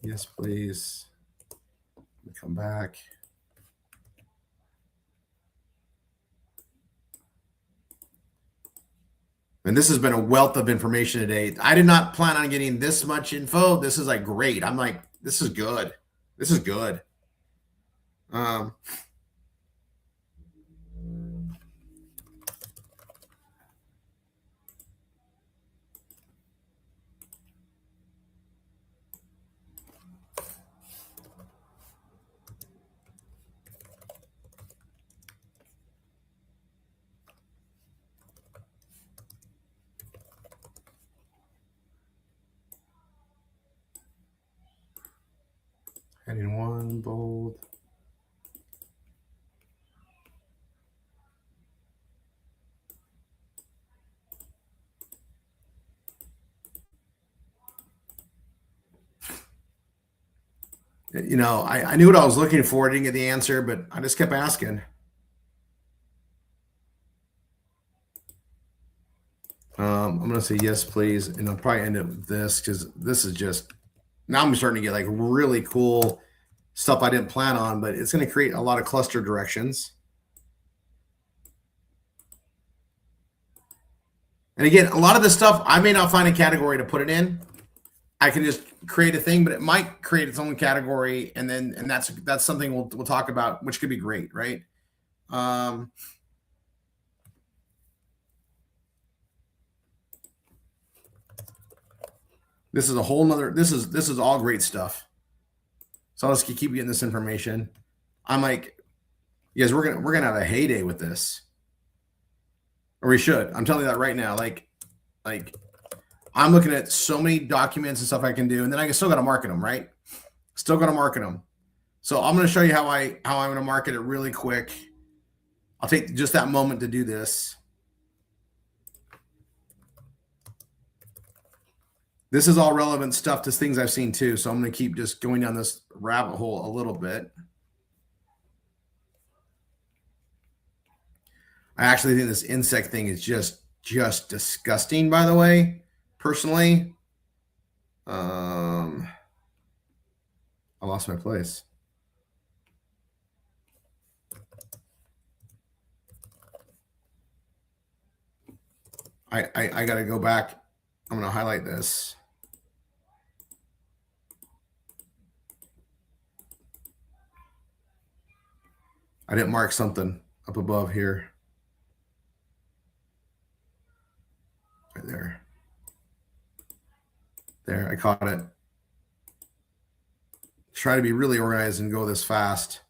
Yes, please. Let me come back. And this has been a wealth of information today. I did not plan on getting this much info. This is like great. I'm like, this is good. This is good. Heading 1, bold. You know, I knew what I was looking for. I didn't get the answer, but I just kept asking. I'm going to say yes, please. And I'll probably end up with this because this is just, now I'm starting to get like really cool stuff I didn't plan on, but it's going to create a lot of cluster directions. And again, a lot of this stuff, I may not find a category to put it in. I can just create a thing, but it might create its own category. And that's something we'll talk about, which could be great, right? This is a whole nother, this is all great stuff. So I'll just keep getting this information. I'm like, yes, we're gonna have a heyday with this. Or we should. I'm telling you that right now. Like I'm looking at so many documents and stuff I can do, and then I still gotta market them, right? Still gotta market them. So I'm gonna show you how I'm gonna market it really quick. I'll take just that moment to do this. This is all relevant stuff to things I've seen too. So I'm going to keep just going down this rabbit hole a little bit. I actually think this insect thing is just disgusting, by the way, personally. I lost my place. I got to go back. I'm going to highlight this. I didn't mark something up above here. Right there. There, I caught it. Try to be really organized and go this fast.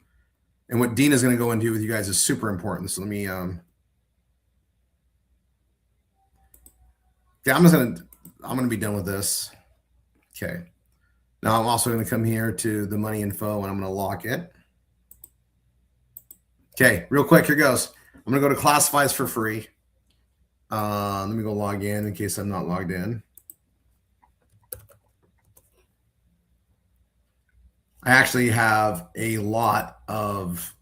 And what Dina's going to go into with you guys is super important. So let me yeah, I'm gonna be done with this. Okay. Now I'm also going to come here to the money info and I'm going to lock it. Okay, real quick, here goes. I'm going to go to classifies for free. Let me go log in case I'm not logged in. I actually have a lot of,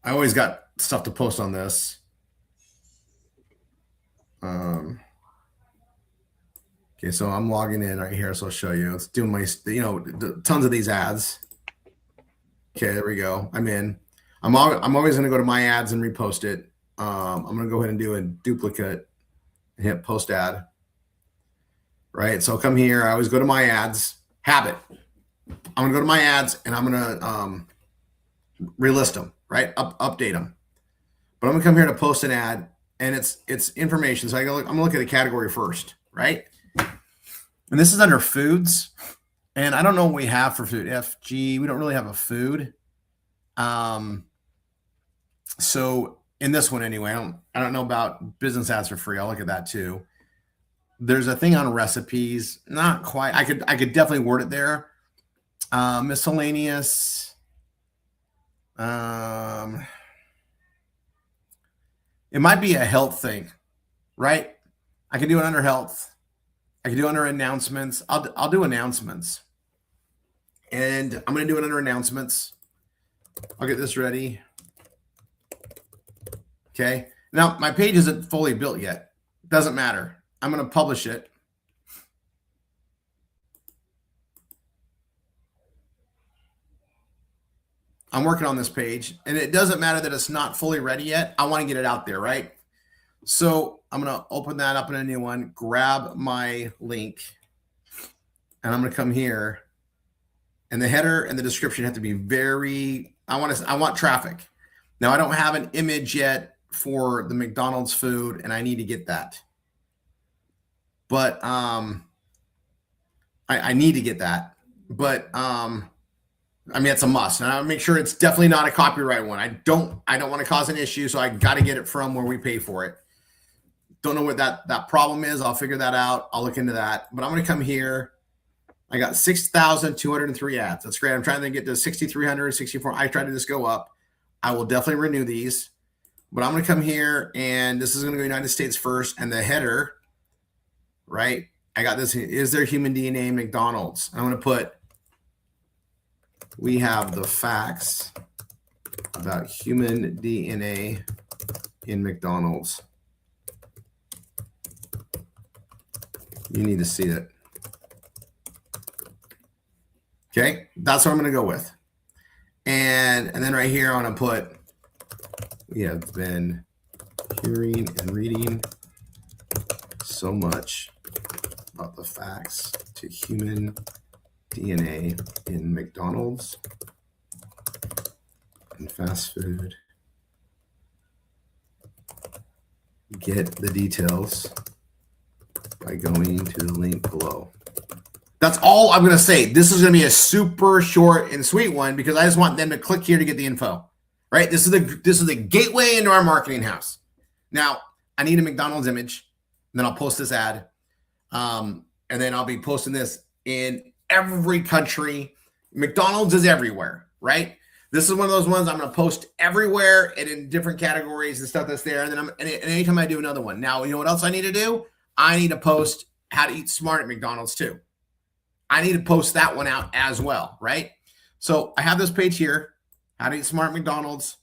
I always got stuff to post on this. Okay, so I'm logging in right here, so I'll show you. It's doing my, tons of these ads. Okay, there we go. I'm in. I'm always going to go to my ads and repost it. I'm going to go ahead and do a duplicate and hit post ad. Right, so come here. I always go to my ads. Habit. I'm going to go to my ads and I'm going to relist them, right? Update them. But I'm going to come here to post an ad, and it's information. So I'm going to look at the category first, right? And this is under foods. And I don't know what we have for food. FG, we don't really have a food. So in this one anyway, I don't know about business ads for free. I'll look at that too. There's a thing on recipes. Not quite. I could definitely word it there. Miscellaneous. It might be a health thing, right? I can do it under health. I can do it under announcements. I'll do announcements. And I'm going to do it under announcements. I'll get this ready. Okay. Now, my page isn't fully built yet. Doesn't matter. I'm going to publish it. I'm working on this page, and it doesn't matter that it's not fully ready yet. I want to get it out there, right? So I'm going to open that up in a new one, grab my link, and I'm going to come here. And the header and the description have to be very, I want traffic. Now, I don't have an image yet for the McDonald's food, and I need to get that. But I need to get that. But I mean, it's a must. And I'll make sure it's definitely not a copyright one. I don't want to cause an issue, so I got to get it from where we pay for it. Don't know what that problem is. I'll figure that out. I'll look into that. But I'm going to come here. I got 6,203 ads. That's great. I'm trying to get to 6,300, 64. I tried to just go up. I will definitely renew these. But I'm going to come here, and this is going to go United States first. And the header, right? I got this. Is there human DNA in McDonald's? I'm going to put, we have the facts about human DNA in McDonald's. You need to see it. Okay, that's what I'm going to go with. And then right here, I'm going to put, we have been hearing and reading so much about the facts to human DNA in McDonald's and fast food. Get the details by going to the link below. That's all I'm going to say. This is going to be a super short and sweet one because I just want them to click here to get the info, right? This is the gateway into our marketing house. Now, I need a McDonald's image, and then I'll post this ad, and then I'll be posting this in every country. McDonald's is everywhere, right? This is one of those ones I'm going to post everywhere and in different categories and stuff that's there. And then and anytime I do another one. Now, you know what else I need to do? I need to post how to eat smart at McDonald's too. I need to post that one out as well, right? So I have this page here, how to eat smart at McDonald's.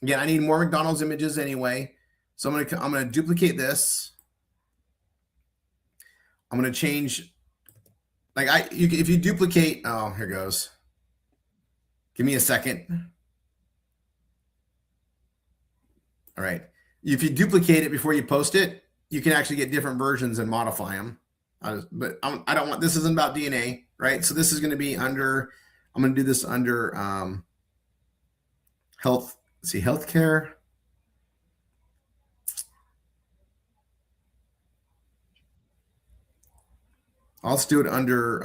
Again, I need more McDonald's images anyway. So I'm going to duplicate this. I'm going to change, like if you duplicate, oh, here goes. Give me a second. All right. If you duplicate it before you post it, you can actually get different versions and modify them. But I don't want, this isn't about DNA, right? So this is going to be under, I'm going to do this under health, let's see, healthcare. I'll just do it under,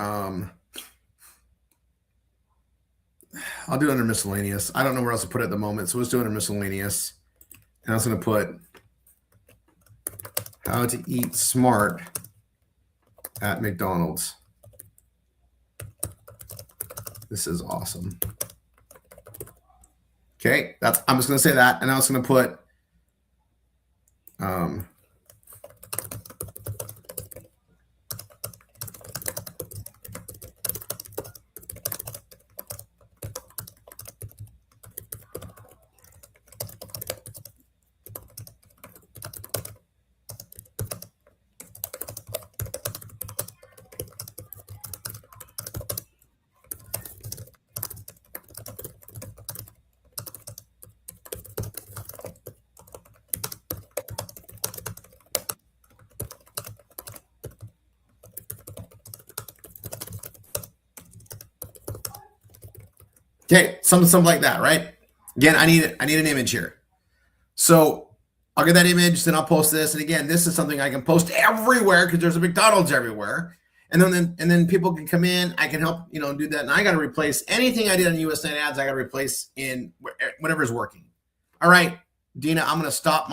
I'll do it under miscellaneous. I don't know where else to put it at the moment. So let's do it under miscellaneous. And I was going to put how to eat smart at McDonald's. This is awesome. Okay, I'm just going to say that, and I was going to put okay, something like that, right? Again, I need an image here. So I'll get that image, then I'll post this. And again, this is something I can post everywhere because there's a McDonald's everywhere. And then people can come in. I can help, do that. And I got to replace anything I did on US Net Ads. I got to replace in whatever's working. All right, Dina, I'm going to stop